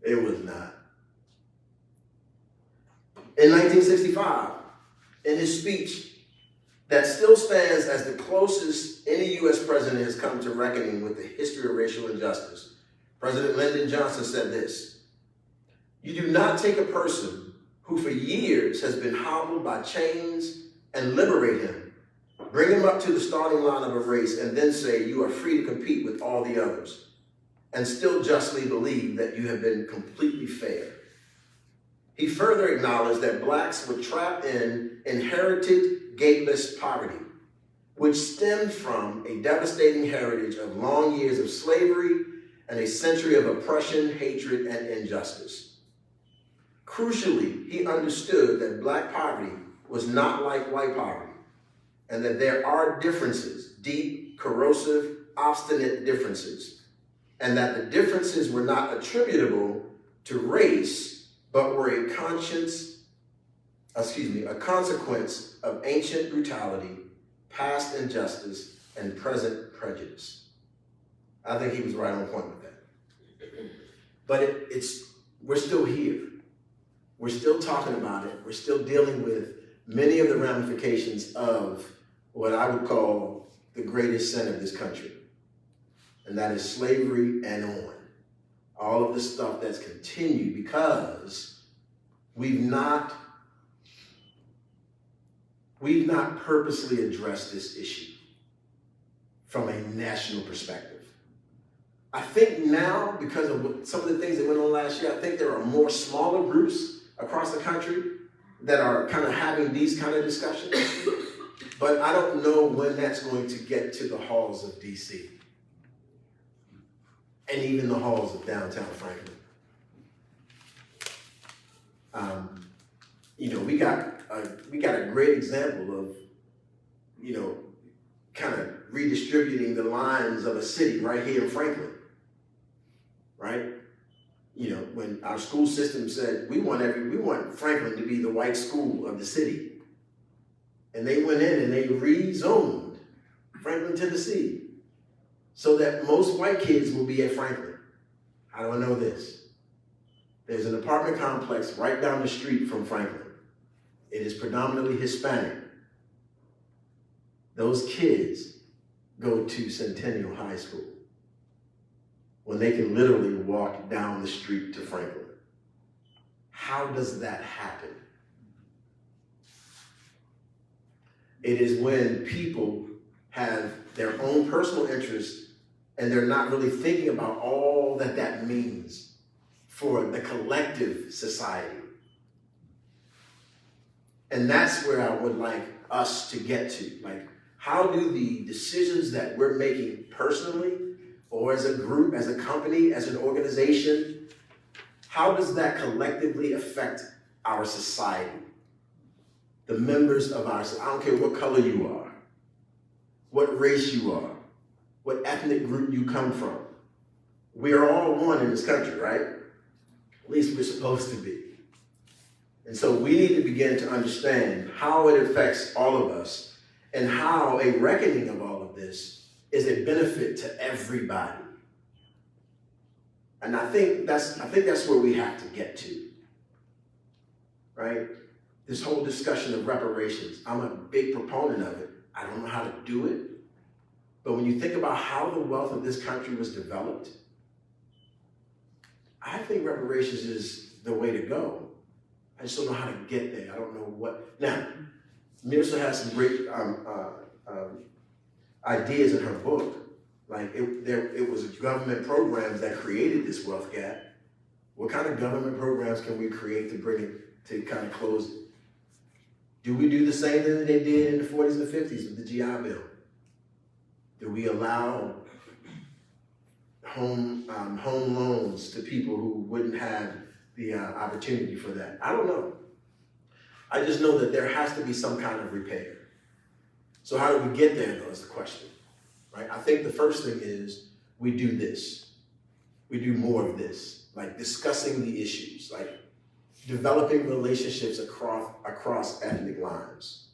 It was not. In 1965, in his speech that still stands as the closest any U.S. president has come to reckoning with the history of racial injustice, President Lyndon Johnson said this: "You do not take a person who for years has been hobbled by chains and liberate him, bring him up to the starting line of a race, and then say you are free to compete with all the others, and still justly believe that you have been completely fair." He further acknowledged that blacks were trapped in inherited gateless poverty, which stemmed from a devastating heritage of long years of slavery and a century of oppression, hatred, and injustice. Crucially, he understood that black poverty was not like white poverty, and that there are differences, deep, corrosive, obstinate differences, and that the differences were not attributable to race, but were a consequence of ancient brutality, past injustice, and present prejudice. I think he was right on point with that. But we're still here. We're still talking about it. We're still dealing with many of the ramifications of what I would call the greatest sin of this country. And that is slavery and on. All of the stuff that's continued because we've not we've not purposely addressed this issue from a national perspective. I think now, because of some of the things that went on last year, I think there are more smaller groups across the country that are kind of having these kind of discussions. But I don't know when that's going to get to the halls of DC and even the halls of downtown Franklin. We got a great example of, kind of redistributing the lines of a city right here in Franklin, right? When our school system said we want Franklin to be the white school of the city, and they went in and they rezoned Franklin, Tennessee, so that most white kids will be at Franklin. How do I know this? There's an apartment complex right down the street from Franklin. It is predominantly Hispanic. Those kids go to Centennial High School when they can literally walk down the street to Franklin. How does that happen? It is when people have their own personal interests and they're not really thinking about all that means for the collective society. And that's where I would like us to get to. Like, how do the decisions that we're making personally, or as a group, as a company, as an organization, how does that collectively affect our society? The members of our society. I don't care what color you are, what race you are, what ethnic group you come from. We are all one in this country, right? At least we're supposed to be. And so we need to begin to understand how it affects all of us and how a reckoning of all of this is a benefit to everybody. And I think that's where we have to get to, right? This whole discussion of reparations, I'm a big proponent of it. I don't know how to do it. But when you think about how the wealth of this country was developed, I think reparations is the way to go. I just don't know how to get there. I don't know what. Now, Mirza has some great ideas in her book. Like it was government programs that created this wealth gap. What kind of government programs can we create to bring it, to kind of close it? Do we do the same thing that they did in the 40s and the 50s with the GI Bill? Do we allow home loans to people who wouldn't have the opportunity for that? I don't know. I just know that there has to be some kind of repair. So how do we get there, though, is the question, right? I think the first thing is we do this. We do more of this, like discussing the issues, like developing relationships across ethnic lines,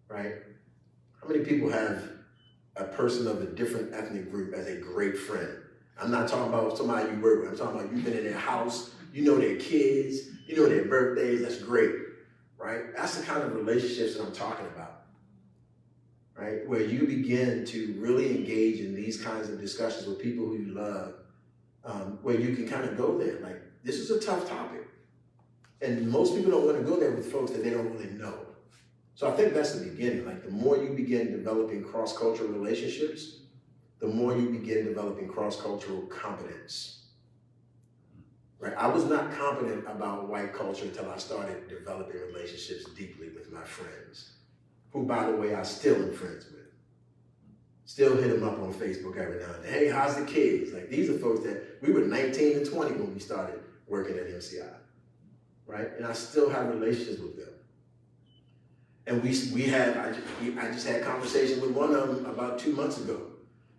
right? How many people have a person of a different ethnic group as a great friend? I'm not talking about somebody you work with. I'm talking about you've been in their house, you know their kids, you know their birthdays. That's great, right? That's the kind of relationships that I'm talking about, right? Where you begin to really engage in these kinds of discussions with people who you love, where you can kind of go there. Like, this is a tough topic. And most people don't want to go there with folks that they don't really know. So I think that's the beginning. Like, the more you begin developing cross-cultural relationships, the more you begin developing cross-cultural competence, right? I was not competent about white culture until I started developing relationships deeply with my friends, who, by the way, I still am friends with. Still hit them up on Facebook every now and then. Hey, how's the kids? Like, these are folks that, we were 19 and 20 when we started working at MCI, right? And I still have relationships with them. And I just had a conversation with one of them about 2 months ago,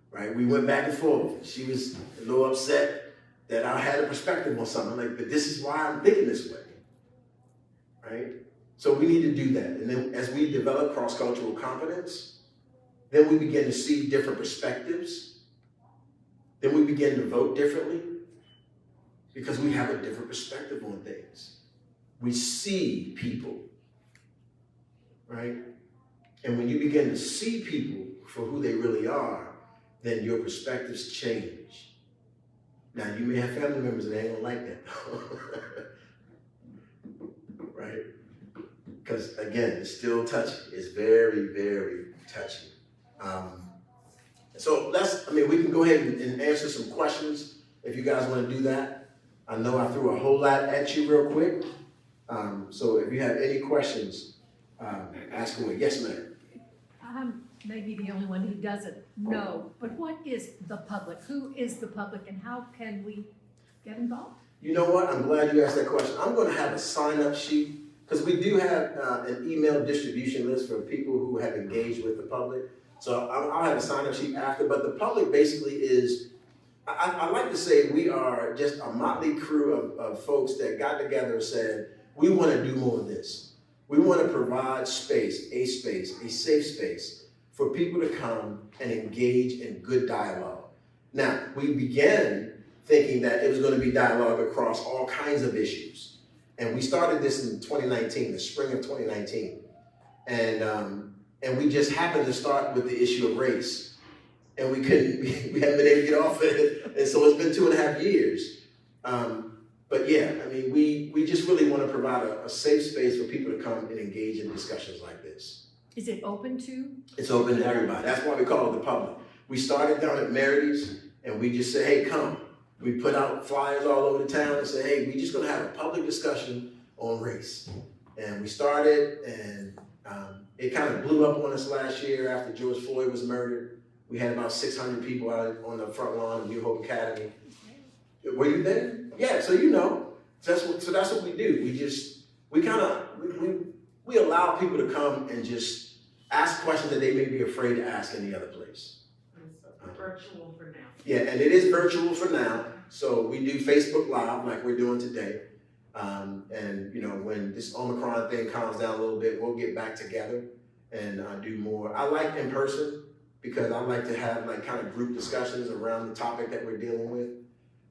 right? We went back and forth. She was a little upset that I had a perspective on something. I'm like, but this is why I'm thinking this way, right? So we need to do that. And then as we develop cross-cultural competence, then we begin to see different perspectives. Then we begin to vote differently because we have a different perspective on things. We see people, right? And when you begin to see people for who they really are, then your perspectives change. Now, you may have family members that ain't gonna like that, right? because again, it's still touchy. It's very, very touchy. So we can go ahead and answer some questions if you guys want to do that. I know I threw a whole lot at you real quick. So if you have any questions, ask away. Yes, ma'am. I'm maybe the only one who doesn't know, but what is the public? Who is the public and how can we get involved? You know what? I'm glad you asked that question. I'm going to have a sign-up sheet because we do have an email distribution list for people who have engaged with the public. So I'll have a sign-up sheet after, but the public basically is, I like to say we are just a motley crew of folks that got together and said, we want to do more of this. We want to provide space, a safe space for people to come and engage in good dialogue. Now, we began thinking that it was going to be dialogue across all kinds of issues. And we started this in 2019, the spring of 2019. And we just happened to start with the issue of race. And we haven't been able to get off of it. And so it's been 2.5 years. But yeah, we just really want to provide a safe space for people to come and engage in discussions like this. Is it open to? It's open to everybody. That's why we call it the public. We started down at Merity's and we just said, hey, come. We put out flyers all over the town and said, hey, we're just going to have a public discussion on race. And we started, and it kind of blew up on us last year after George Floyd was murdered. We had about 600 people out on the front lawn of New Hope Academy. Were you there? Yeah, so you know. So that's what we do. We allow people to come and just ask questions that they may be afraid to ask any other place. Virtual for now. Yeah, and it is virtual for now. So we do Facebook Live like we're doing today. And when this Omicron thing calms down a little bit, we'll get back together and do more. I like in person because I like to have like kind of group discussions around the topic that we're dealing with.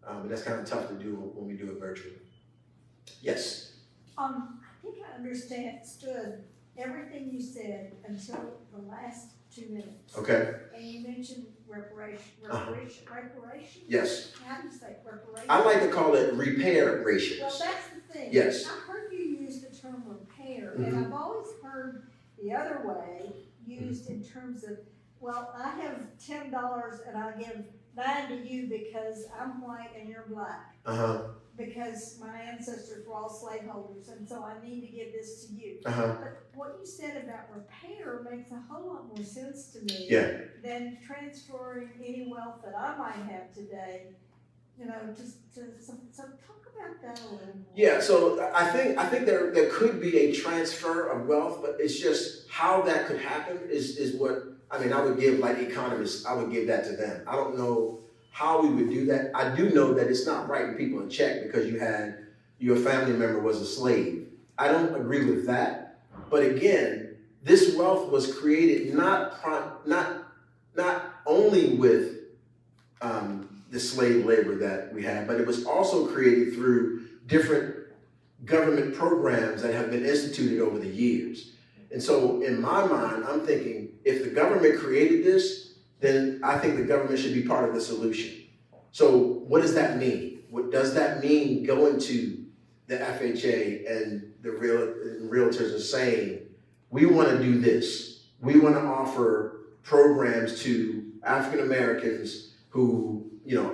But that's kind of tough to do when we do it virtually. Yes. I think I understood everything you said until the last 2 minutes. Okay. And you mentioned reparation. Yes. How do you say reparation? I like to call it repair ratios. Well, that's the thing. Yes. I heard you use the term repair, and I've always heard the other way used in terms of, well, I have $10 and I give 9 to you because I'm white and you're black. Because my ancestors were all slaveholders, and so I need to give this to you. But what you said about repair makes a whole lot more sense to me than transferring any wealth that I might have today. So talk about that a little more. Yeah, so I think there could be a transfer of wealth, but it's just how that could happen is what, I would give, like economists, I would give that to them. I don't know how we would do that. I do know that it's not writing people a check because your family member was a slave. I don't agree with that. But again, this wealth was created not only with the slave labor that we had, but it was also created through different government programs that have been instituted over the years. And so in my mind, I'm thinking, if the government created this, then I think the government should be part of the solution. So what does that mean? What does that mean going to the FHA and the realtors are saying, we want to do this. We want to offer programs to African Americans who,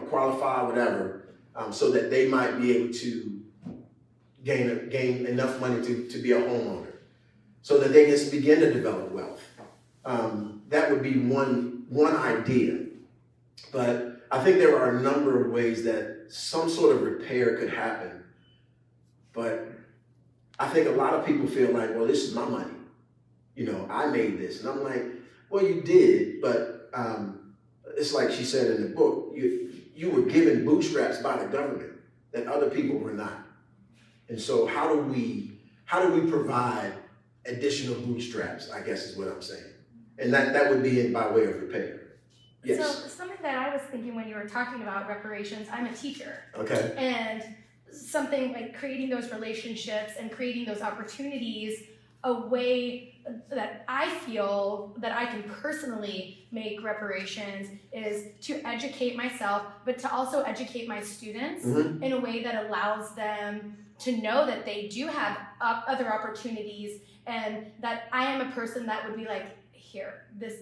qualify, whatever, so that they might be able to gain enough money to be a homeowner, so that they can begin to develop wealth. That would be one idea. But I think there are a number of ways that some sort of repair could happen. But I think a lot of people feel like, well, this is my money. I made this. And I'm like, well, you did, but it's like she said in the book, you were given bootstraps by the government that other people were not. And so how do we provide additional bootstraps, I guess is what I'm saying. And that would be by way of repair. Yes. So something that I was thinking when you were talking about reparations, I'm a teacher. Okay. And something like creating those relationships and creating those opportunities, a way that I feel that I can personally make reparations is to educate myself, but to also educate my students in a way that allows them to know that they do have other opportunities, and that I am a person that would be like, here, this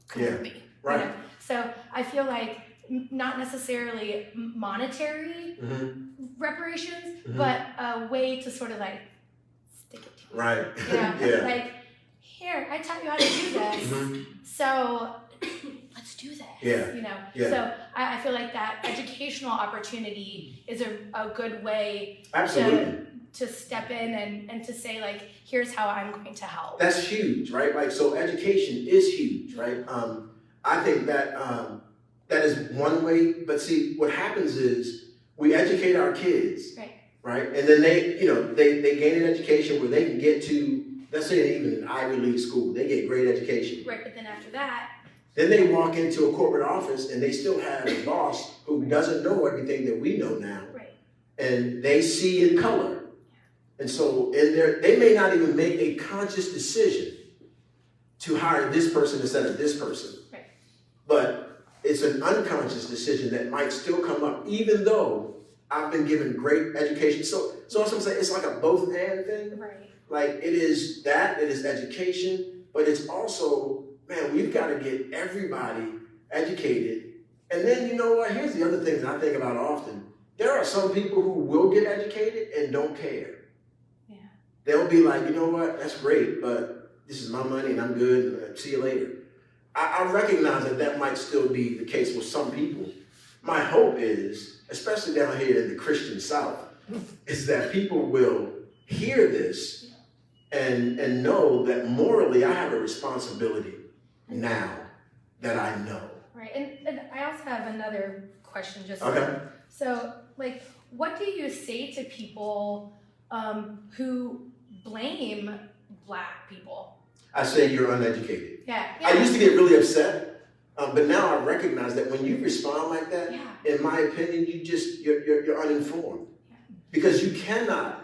could be. Right. You know? So I feel like not necessarily monetary reparations, but a way to sort of like stick it to you. Right. You know? Yeah. Like, here, I taught you how to do this, so let's do this. Yeah. You know? Yeah. So I feel like that educational opportunity is a good way Absolutely. to step in and to say, like, here's how I'm going to help. That's huge, right? Like, so education is huge, right? I think that that is one way, but see, what happens is we educate our kids, right? And then they gain an education where they can get to, let's say even an Ivy League school, they get great education. Right, but then after that, Then they walk into a corporate office and they still have a boss who doesn't know everything that we know now. right, And they see in color. And so they may not even make a conscious decision to hire this person instead of this person. Right. But it's an unconscious decision that might still come up, even though I've been given great education. So that's what I'm saying. It's like a both and thing. right. Like it is education, but it's also, man, we've got to get everybody educated. And then, you know what? Here's the other thing that I think about often. There are some people who will get educated and don't care. Yeah. They'll be like, you know what? That's great, but this is my money and I'm good. See you later. I recognize that might still be the case with some people. My hope is, especially down here in the Christian South, is that people will hear this and know that morally I have a responsibility now that I know. Right, and I also have another question just Okay. So, like, what do you say to people who blame Black people? I say you're uneducated. Yeah. I used to get really upset, but now I recognize that when you respond like that, in my opinion, you're uninformed. Yeah. Because you cannot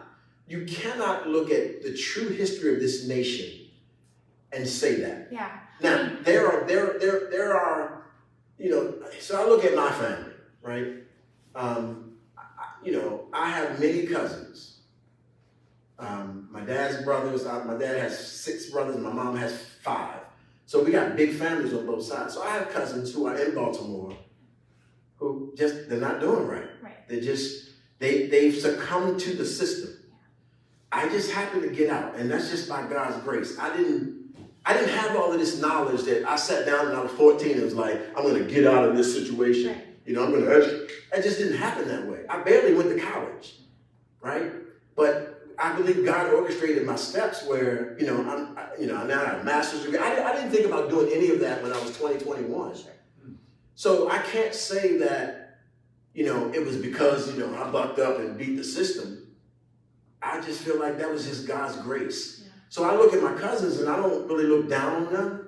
look at the true history of this nation and say that. Yeah. Now, there are, so I look at my family, right? I have many cousins. My dad's brothers, my dad has 6 brothers, and my mom has 5. So we got big families on both sides. So I have cousins who are in Baltimore who they're not doing right. Right. They've succumbed to the system. I just happened to get out, and that's just by God's grace. I didn't have all of this knowledge that I sat down when I was 14 and was like, I'm going to get out of this situation. Right. I'm going to educate. It just didn't happen that way. I barely went to college, right? But I believe God orchestrated my steps where, I now have a master's degree. I didn't think about doing any of that when I was 20, 21. Sure. So I can't say that, it was because, I bucked up and beat the system. I just feel like that was just God's grace. Yeah. So I look at my cousins and I don't really look down on them.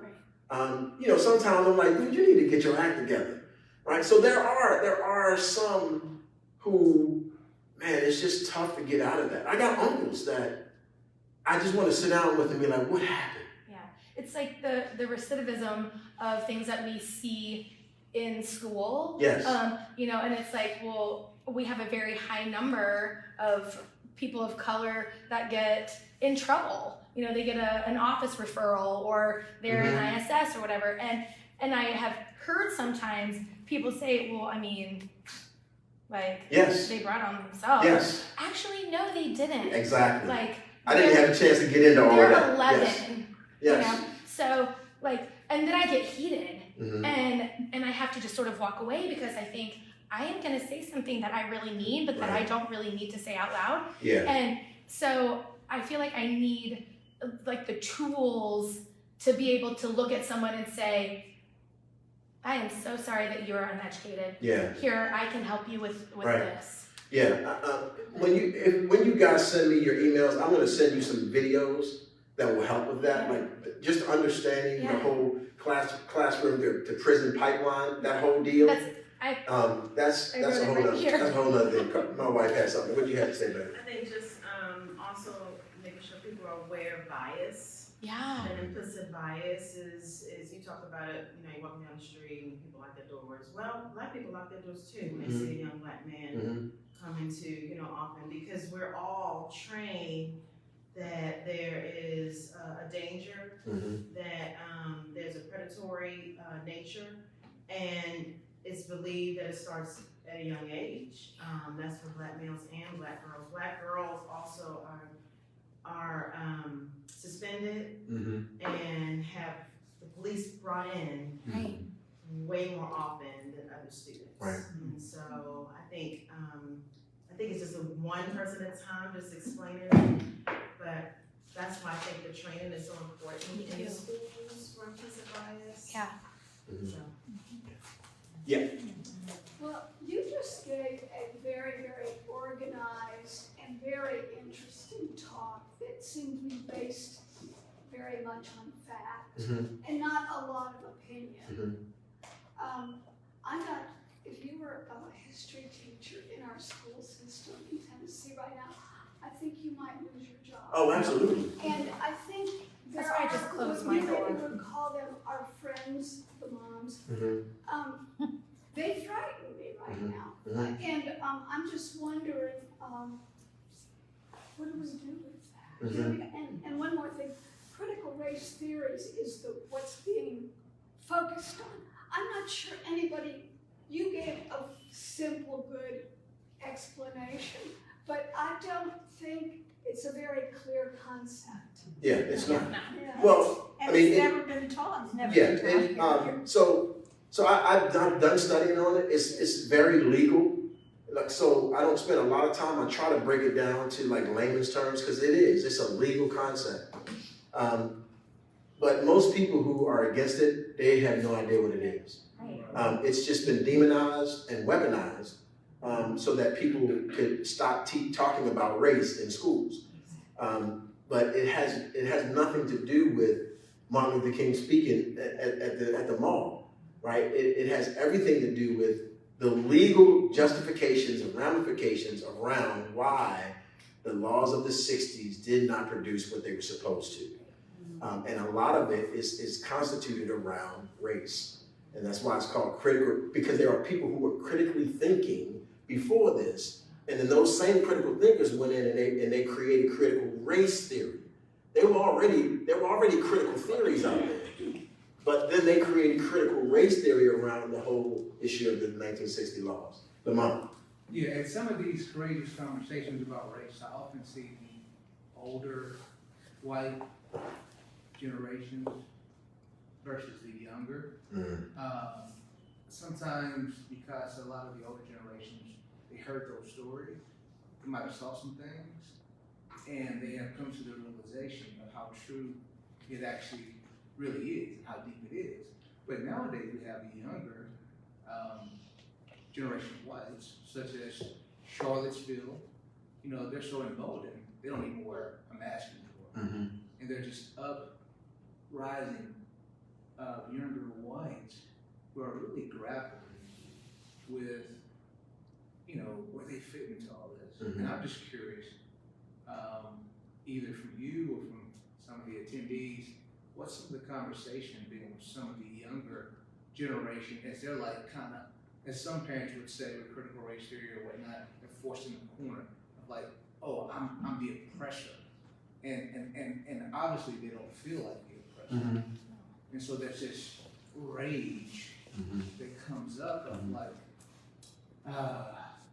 Right. Sometimes I'm like, dude, you need to get your act together, right? So there are some who, man, it's just tough to get out of that. I got uncles that I just want to sit down with and be like, what happened? Yeah. It's like the recidivism of things that we see in school. Yes. And it's like, well, we have a very high number of people of color that get in trouble. They get an office referral or they're in ISS or whatever. And I have heard sometimes people say, well, Yes. they brought on themselves. Yes. Actually, no, they didn't. Exactly. Like, I didn't have a chance to get into all of they're that. 11. Yes. So, and then I get heated. Mhm. And I have to just sort of walk away because I think I am going to say something that I really mean, but that I Right. don't really need to say out loud. Yeah. And so I feel like I need the tools to be able to look at someone and say, I am so sorry that you're uneducated. Yeah. Here, I can help you with Right. this. Yeah. When you guys send me your emails, I'm going to send you some videos that will help with that. Like just understanding the Yeah. whole classroom to prison pipeline, that whole deal. That's that's I wrote a whole it right nother, here. that's a whole nother thing. My wife had something. What do you have to say about it? I think just also making sure people are aware of bias Yeah. An implicit bias is you talk about it, you're walking down the street and people lock their doors. Well, black people lock their doors too when they see a young black man coming to, often, because we're all trained that there is a danger, that there's a predatory nature, and it's believed that it starts at a young age. That's for black males and black girls. Black girls also are suspended and have the police brought in way more often than other students. Right. And so I think it's just a one person at a time just explaining it, but that's why I think the training is so important in the schools for implicit bias. Yeah. So. Yeah. Well, you just gave a very, very organized and very interesting talk that seemed to be based very much on fact and not a lot of opinion. If you were a history teacher in our school system in Tennessee right now, I think you might lose your job. Oh, absolutely. And I think That's why I just closed my door. We would call them our friends, the moms. They frighten me right now. And I'm just wondering, what do we do with that? And one more thing, critical race theories is what's being focused on. I'm not sure you gave a simple, good explanation, but I don't think it's a very clear concept. Yeah, it's not. Yeah. Well, And I mean, it's never been taught. It's never yeah, been taught and so I've done studying on it. It's very legal. Like, so I don't spend a lot of time. I try to break it down to like layman's terms because it's a legal concept. But most people who are against it, they have no idea what it is. It's just been demonized and weaponized so that people could stop talking about race in schools. But it has nothing to do with Martin Luther King speaking at the mall, right? It has everything to do with the legal justifications and ramifications around why the laws of the 60s did not produce what they were supposed to. And a lot of it is constituted around race. And that's why it's called critical, because there are people who were critically thinking before this, and then those same critical thinkers went in and they created critical race theory. There were already critical theories out there, but then they created critical race theory around the whole issue of the 1960 laws. Lamont. Yeah, in some of these courageous conversations about race, I often see the older white generations versus the younger. Sometimes because a lot of the older generations, they heard those stories, they might have saw some things, and they have come to the realization of how true it actually really is, how deep it is. But nowadays we have the younger generation of whites, such as Charlottesville, they're so emboldened, they don't even wear a mask anymore. And they're just uprising younger whites who are really grappling with, where they fit into all this. And I'm just curious, either from you or from some of the attendees, what's some of the conversation been with some of the younger generation as they're like as some parents would say with critical race theory or whatnot, they're forced in the corner of like, oh, I'm the oppressor. And obviously they don't feel like the oppressor. And so there's this rage that comes up of like,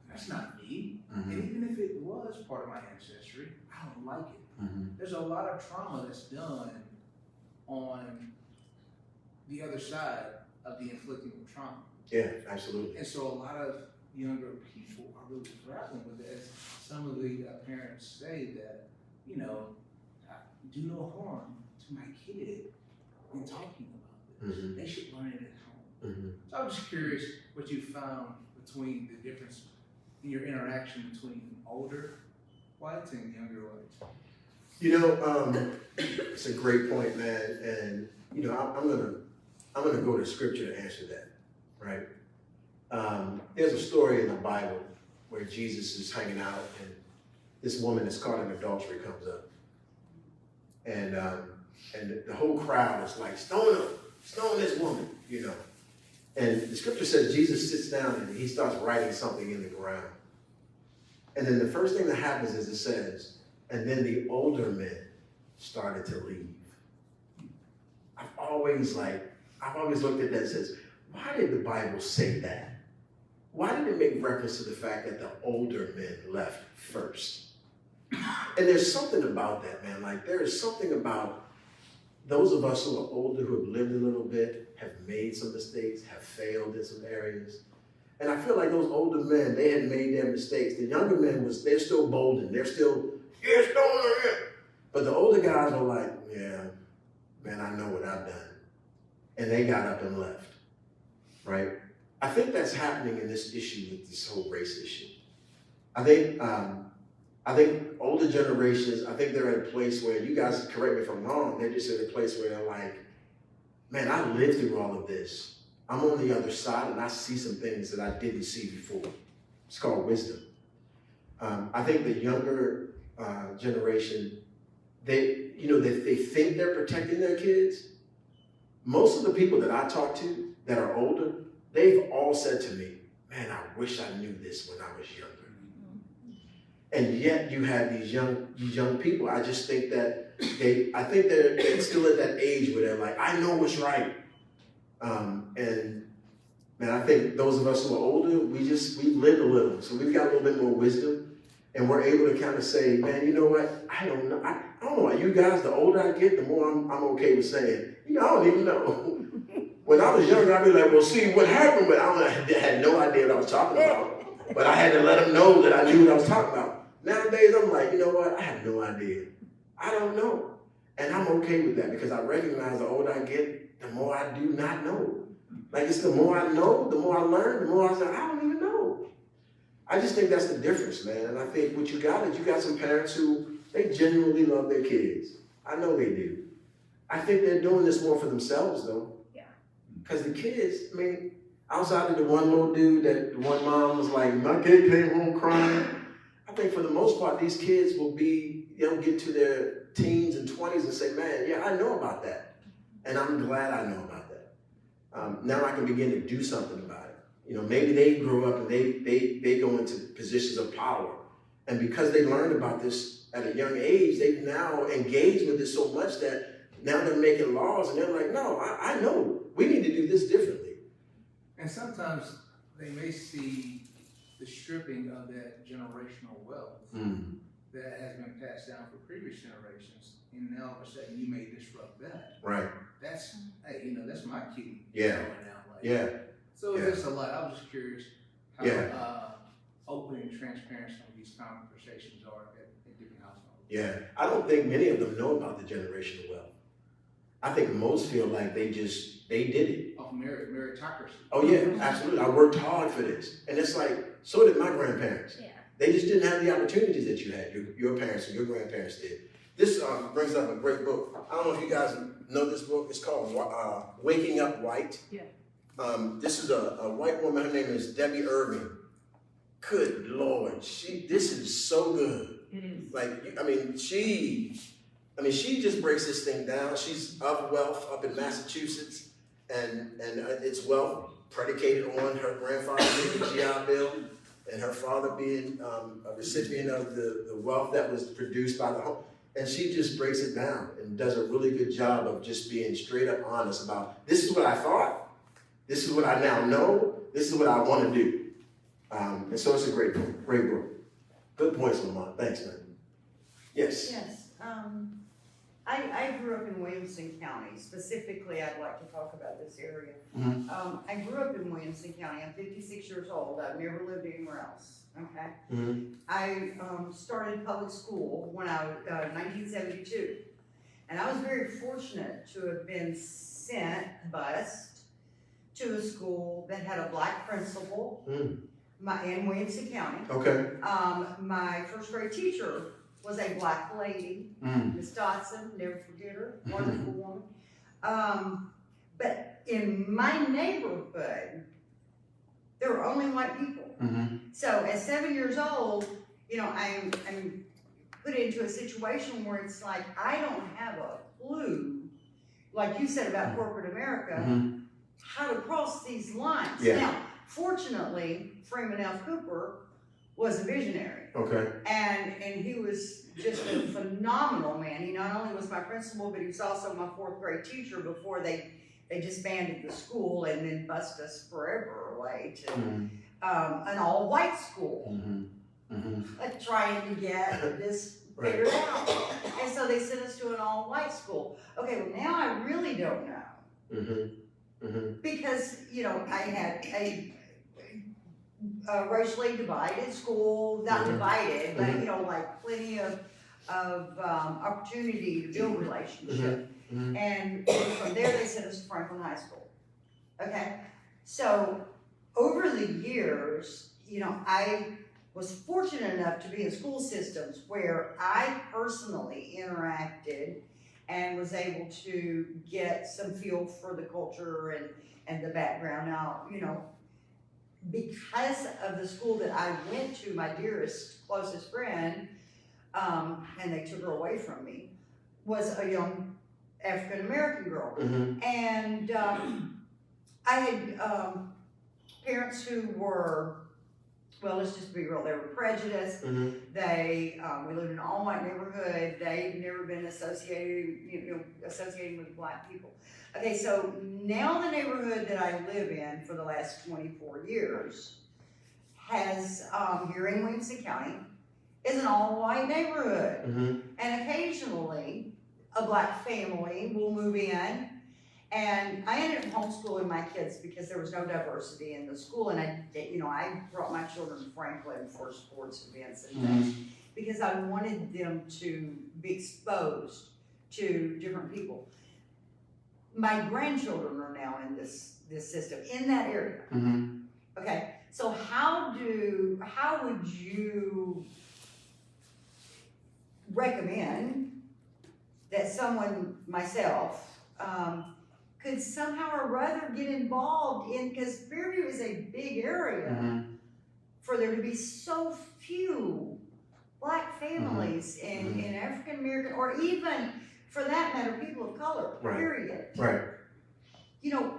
that's not me. And even if it was part of my ancestry, I don't like it. There's a lot of trauma that's done on the other side of the inflicting of trauma. Yeah, absolutely. And so a lot of younger people are really grappling with it. As some of the parents say that, do no harm to my kid in talking about this. They should learn it at home. So I'm just curious what you found between the difference in your interaction between older whites and younger whites. It's a great point, man. And I'm gonna go to scripture to answer that, right? There's a story in the Bible where Jesus is hanging out and this woman that's caught in adultery comes up. And And the whole crowd is like, stone him, stone this woman, you know. And the scripture says Jesus sits down and he starts writing something in the ground. And then the first thing that happens is it says, and then the older men started to leave. I've always looked at that and says, why did the Bible say that? Why did it make reference to the fact that the older men left first? And there's something about that, man. Like, there is something about those of us who are older, who have lived a little bit, have made some mistakes, have failed in some areas. And I feel like those older men, they had made their mistakes. The younger men, they're still bolden. They're still, yes, don't. But the older guys were like, yeah, man, I know what I've done. And they got up and left, right? I think that's happening in this issue with this whole race issue. I think older generations, I think they're at a place where, you guys correct me if I'm wrong, they're just at a place where they're like, man, I lived through all of this. I'm on the other side and I see some things that I didn't see before. It's called wisdom. I think the younger generation, they think they're protecting their kids. Most of the people that I talk to that are older, they've all said to me, man, I wish I knew this when I was younger. And yet you have these young people. I just think that they're still at that age where they're like, I know what's right. And man, I think those of us who are older, we've lived a little. So we've got a little bit more wisdom. And we're able to kind of say, man, you know what? I don't know. I don't know about you guys. The older I get, the more I'm okay with saying, I don't even know. When I was younger, I'd be like, well, see what happened, but I had no idea what I was talking about. But I had to let them know that I knew what I was talking about. Nowadays, I'm like, you know what? I have no idea. I don't know. And I'm okay with that because I recognize the older I get, the more I do not know. Like, it's the more I know, the more I learn, the more I say, I don't even know. I just think that's the difference, man. And I think what you got is you got some parents who, they genuinely love their kids. I know they do. I think they're doing this more for themselves, though. Yeah. Because the kids, I mean, outside of the one little dude that the one mom was like, my kid came home crying. I think for the most part, these kids will get to their teens and 20s and say, man, yeah, I know about that. And I'm glad I know about that. Now I can begin to do something about it. You know, maybe they grow up and they go into positions of power. And because they learned about this at a young age, they've now engaged with it so much that now they're making laws and they're like, no, I know, we need to do this differently. And sometimes they may see the stripping of that generational wealth that has been passed down for previous generations, and now all of a sudden you may disrupt that. Right. That's, hey, that's my cue. Yeah. Yeah. So Yeah. there's a lot. I was just curious how open and transparent some of these conversations are at different households. Yeah. I don't think many of them know about the generational wealth. I think most feel like they did it. Of meritocracy. Oh yeah, absolutely. I worked hard for this. And it's like, so did my grandparents. Yeah. They just didn't have the opportunities that you had, your parents and your grandparents did. This brings up a great book. I don't know if you guys know this book. It's called Waking Up White. Yeah. This is a white woman. Her name is Debbie Irving. Good Lord, this is so good. It is. Like, she just breaks this thing down. She's of wealth up in Massachusetts, and it's wealth predicated on her grandfather getting the GI Bill, and her father being a recipient of the wealth that was produced by the home. And she just breaks it down and does a really good job of just being straight up honest about, this is what I thought, this is what I now know, this is what I want to do. And so it's a great book, great book. Good points, Lamont. Thanks, man. Yes. Yes. I grew up in Williamson County. Specifically, I'd like to talk about this area. Mm-hmm. I grew up in Williamson County. I'm 56 years old. I've never lived anywhere else. Okay. Mm-hmm. I started public school when I was 1972, and I was very fortunate to have been bused to a school that had a black principal. In Williamson County. Okay. My first grade teacher was a black lady, Miss Dotson, never forget her, wonderful woman. But in my neighborhood, there were only white people. So at 7 years old, I'm put into a situation where it's like, I don't have a clue, like you said about corporate America, how to cross these lines. Yeah. Now, fortunately, Freeman F. Cooper was a visionary. Okay. And he was just a phenomenal man. He not only was my principal, but he was also my 4th grade teacher before they disbanded the school and then bussed us forever away to an all-white school. Trying to get this figured out. And so they sent us to an all-white school. Okay, well now I really don't know. Because, you know, I had a racially divided school, not divided, but, you know, like plenty of opportunity to build relationship. And from there they sent us to Franklin High School. Okay, so over the years, you know, I was fortunate enough to be in school systems where I personally interacted and was able to get some feel for the culture and the background. Now, you know, because of the school that I went to, my dearest, closest friend, and they took her away from me, was a young African American girl. And I had parents who were, well, let's just be real, they were prejudiced. They, we lived in an all-white neighborhood. They'd never been associating with black people. Okay, so now the neighborhood that I live in for the last 24 years has, here in Williamson County, is an all-white neighborhood. And occasionally, a black family will move in. And I ended up homeschooling my kids because there was no diversity in the school, and I brought my children to Franklin for sports events and things because I wanted them to be exposed to different people. My grandchildren are now in this system in that area. Okay, so how would you recommend that someone, myself, could somehow or other get involved in, because Fairview is a big area, for there to be so few black families in African American, or even for that matter, people of color, period. Right. You know,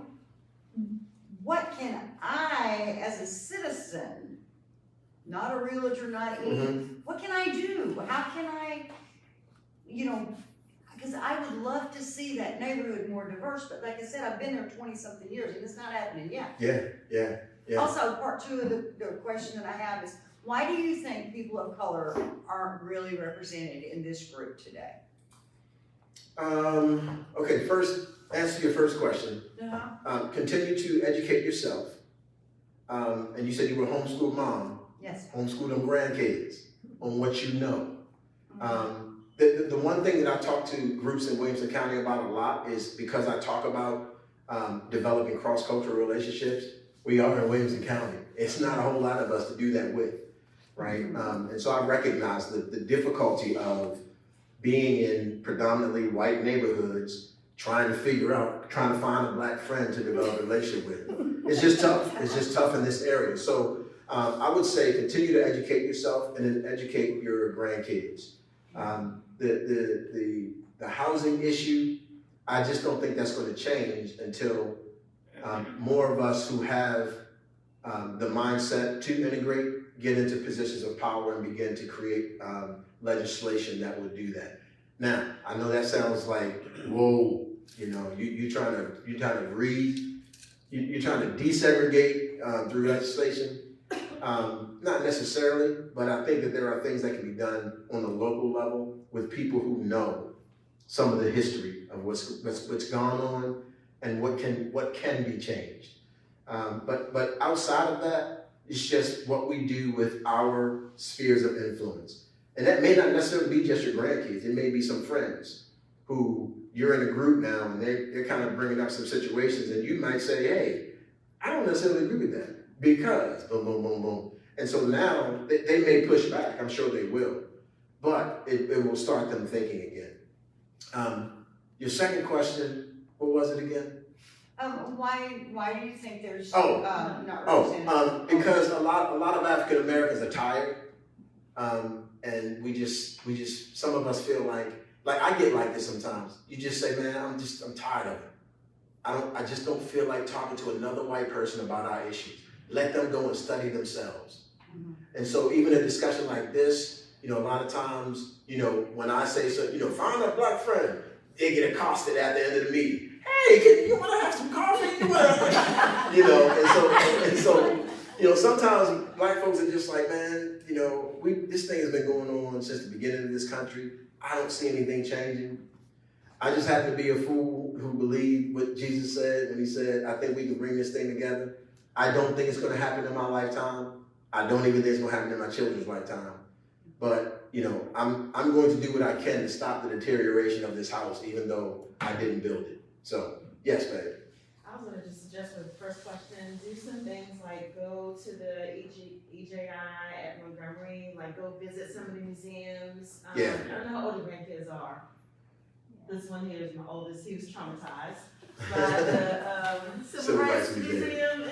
what can I, as a citizen, not a realtor, not what can I do? How can I, you know, because I would love to see that neighborhood more diverse, but like I said, I've been there 20-something years and it's not happening yet. Yeah. Also, part 2 of the question that I have is, why do you think people of color aren't really represented in this group today? Okay, first, answer your first question. Continue to educate yourself. And you said you were a homeschool mom. Yes. Homeschool them grandkids on what you know. The one thing that I talk to groups in Williamson County about a lot is because I talk about developing cross-cultural relationships. We are in Williamson County. It's not a whole lot of us to do that with, right? And so I recognize the difficulty of being in predominantly white neighborhoods, trying to find a black friend to develop a relationship with. It's just tough. It's just tough in this area. So I would say continue to educate yourself and then educate your grandkids. The housing issue, I just don't think that's going to change until more of us who have the mindset to integrate get into positions of power and begin to create legislation that would do that. Now, I know that sounds like, whoa, you know, you're trying to desegregate through legislation. Not necessarily, but I think that there are things that can be done on the local level with people who know some of the history of what's gone on and what can be changed. But outside of that, it's just what we do with our spheres of influence. And that may not necessarily be just your grandkids. It may be some friends who you're in a group now and they're kind of bringing up some situations and you might say, hey, I don't necessarily agree with that because boom, boom, boom, boom. And so now they may push back. I'm sure they will, but it will start them thinking again. Your second question, what was it again? Why do you think there's not represented? Because a lot of African Americans are tired, and we just some of us feel like like I get like this sometimes. You just say, man, I'm tired of it. I just don't feel like talking to another white person about our issues. Let them go and study themselves. And so even a discussion like this, a lot of times, when I say so, find a black friend, they get accosted at the end of the meeting. Hey, you want to have some coffee? And so, sometimes black folks are just like, man, this thing has been going on since the beginning of this country. I don't see anything changing. I just happen to be a fool who believed what Jesus said when he said, I think we can bring this thing together. I don't think it's going to happen in my lifetime. I don't even think it's going to happen in my children's lifetime. But, I'm going to do what I can to stop the deterioration of this house, even though I didn't build it. So, yes, babe. I was gonna just suggest for the first question, do some things like go to the EJI at Montgomery, like go visit some of the museums. Yeah. I don't know how old the grandkids are. This one here is my oldest, he was traumatized by the Civil Rights Museum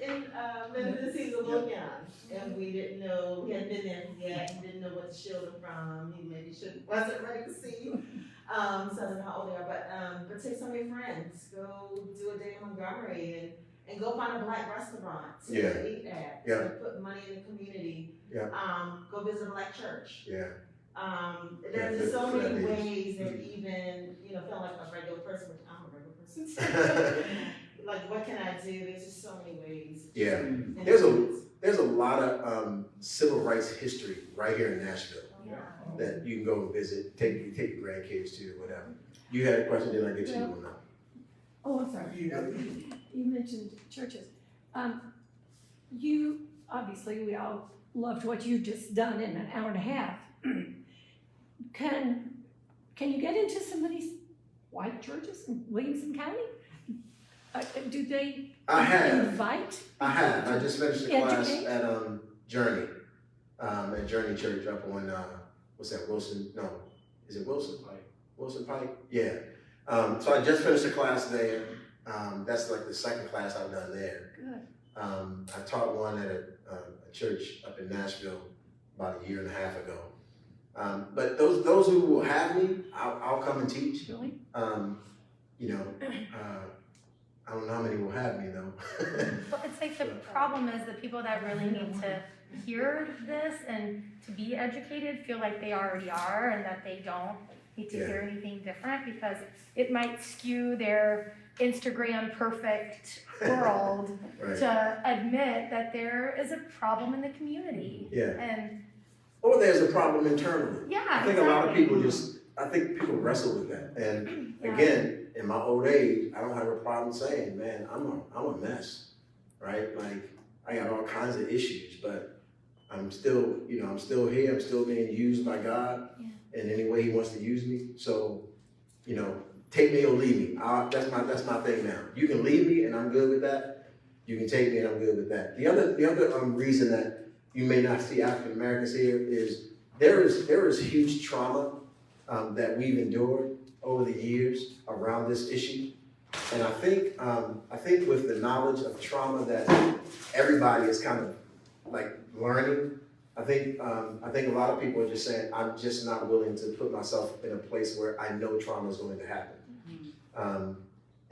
in Memphis. He's a little young, and we didn't know, he hadn't been there yet, he didn't know what to shield him from, he maybe wasn't ready to see. So I don't know how old they are, but take some of your friends, go do a day in Montgomery and go find a black restaurant to eat at, to put money in the community. Go visit a black church. There's just so many ways that even, feel like a regular person, which I'm a regular person. Like, what can I do? There's just so many ways. There's a lot of civil rights history right here in Nashville that you can go and visit, take your grandkids to, or whatever. You had a question, then I get to you on that. Oh, I'm sorry. You mentioned churches. Obviously, we all loved what you've just done in an hour and a half. Can you get into some of these white churches in Williamson County? Do they invite? I have. I just finished a class at Journey, at Journey Church up on what's that? Wilson? No, is it Wilson Pike? Wilson Pike? Yeah. So I just finished a class there. That's like the second class I've done there. Good. I taught one at a church up in Nashville about a year and a half ago. But those who will have me, I'll come and teach. Really? I don't know how many will have me though. Well, it's like the problem is the people that really need to hear this and to be educated feel like they already are and that they don't need to hear anything different, because it might skew their Instagram perfect world to admit that there is a problem in the community. Or there's a problem internally. I think a lot of people people wrestle with that. And again, in my old age, I don't have a problem saying, man, I'm a mess, right? Like, I got all kinds of issues, but I'm still here. I'm still being used by God in any way he wants to use me. So, take me or leave me. That's my thing now. You can leave me and I'm good with that. You can take me and I'm good with that. The other reason that you may not see African Americans here is there is huge trauma that we've endured over the years around this issue. And I think with the knowledge of trauma that everybody is kind of like learning, I think a lot of people are just saying, I'm just not willing to put myself in a place where I know trauma is going to happen.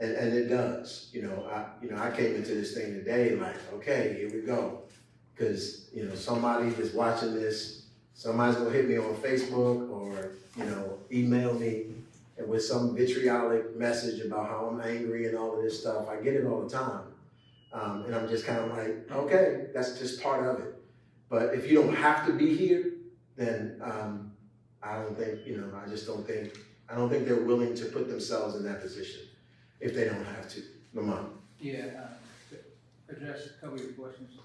And it does. I came into this thing today like, okay, here we go. Because, somebody is watching this, somebody's gonna hit me on Facebook or, email me with some vitriolic message about how I'm angry and all of this stuff. I get it all the time. And I'm just kind of like, okay, that's just part of it. But if you don't have to be here, then I don't think, I don't think they're willing to put themselves in that position if they don't have to. Lamont. To address a couple of your questions.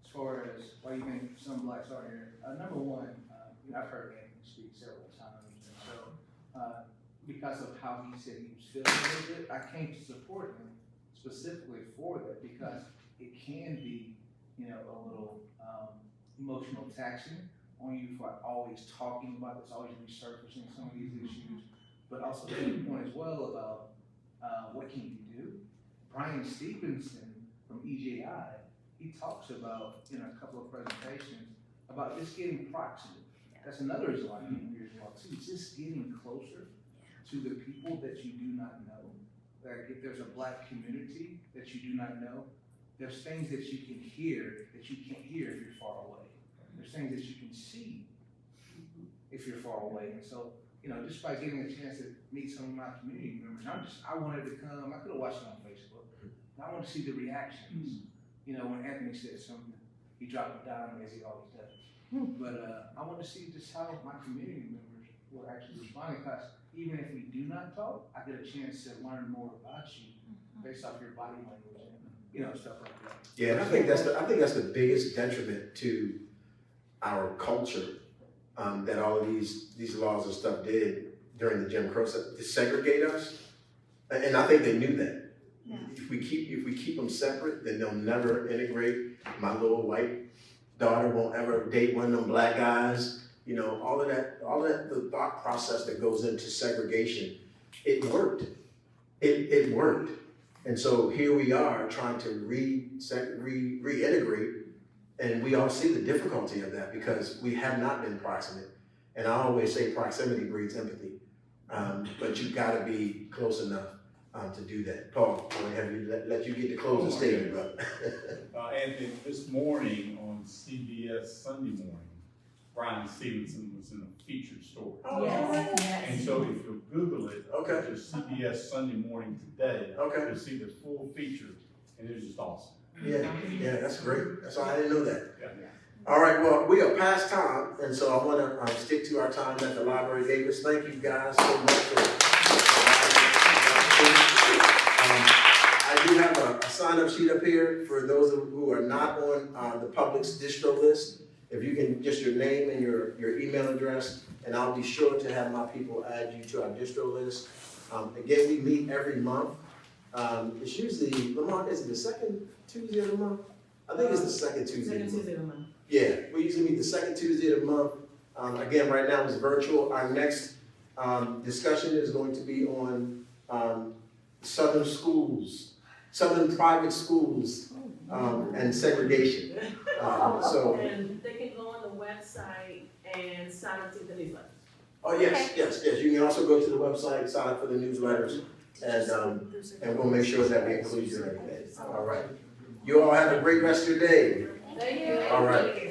As far as why you think some blacks are here, number one, I've heard him speak several times, and so because of how he said he was feeling a little bit, I came to support him specifically for that, because it can be, a little emotional taxing on you for always talking about this, always resurfacing some of these issues, but also to the point as well about what can you do. Brian Stevenson from EJI, he talks about in a couple of presentations about just getting proximate. That's another reason why I'm here as well too. Just getting closer to the people that you do not know. Like if there's a Black community that you do not know, there's things that you can hear that you can't hear if you're far away. There's things that you can see if you're far away. And so, just by getting a chance to meet some of my community members, I wanted to come. I could have watched it on Facebook. I want to see the reactions. When Anthony said something, he dropped a dime as he always does. But I want to see just how my community members were actually responding. Because even if we do not talk, I get a chance to learn more about you based off your body language and stuff like that. Yeah, and I think that's the biggest detriment to our culture that all of these laws and stuff did during the Jim Crow to segregate us. And I think they knew that. Yeah. If we keep them separate, then they'll never integrate. My little white daughter won't ever date one of them Black guys. All of that, the thought process that goes into segregation, it worked. It worked. And so here we are trying to reintegrate, and we all see the difficulty of that because we have not been proximate. And I always say proximity breeds empathy, but you've got to be close enough to do that. Paul, I'm going to have you let you get to close the statement, brother. Anthony, this morning on CBS Sunday Morning, Brian Stevenson was in a featured story. Yes. And so if you Google it, Okay. just CBS Sunday Morning today, Okay. you'll see the full feature, and it was just awesome. Yeah, that's great. That's why I didn't know that. Yeah. All right, well, we are past time, and so I want to stick to our time at the library gave us. Thank you guys so much for. I do have a sign-up sheet up here for those who are not on the public's distro list. If you can, just your name and your email address, and I'll be sure to have my people add you to our distro list. Again, we meet every month. It's usually, Lamont, is it the second Tuesday of the month? I think it's the second Tuesday of the month. Yeah, we usually meet the second Tuesday of the month. Again, right now it's virtual. Our next discussion is going to be on Southern schools, Southern private schools, and segregation. And they can go on the website and sign up to the newsletter. Oh, yes. You can also go to the website and sign up for the newsletters, and we'll make sure that we include you in everything. All right. You all have a great rest of your day. Thank you. All right.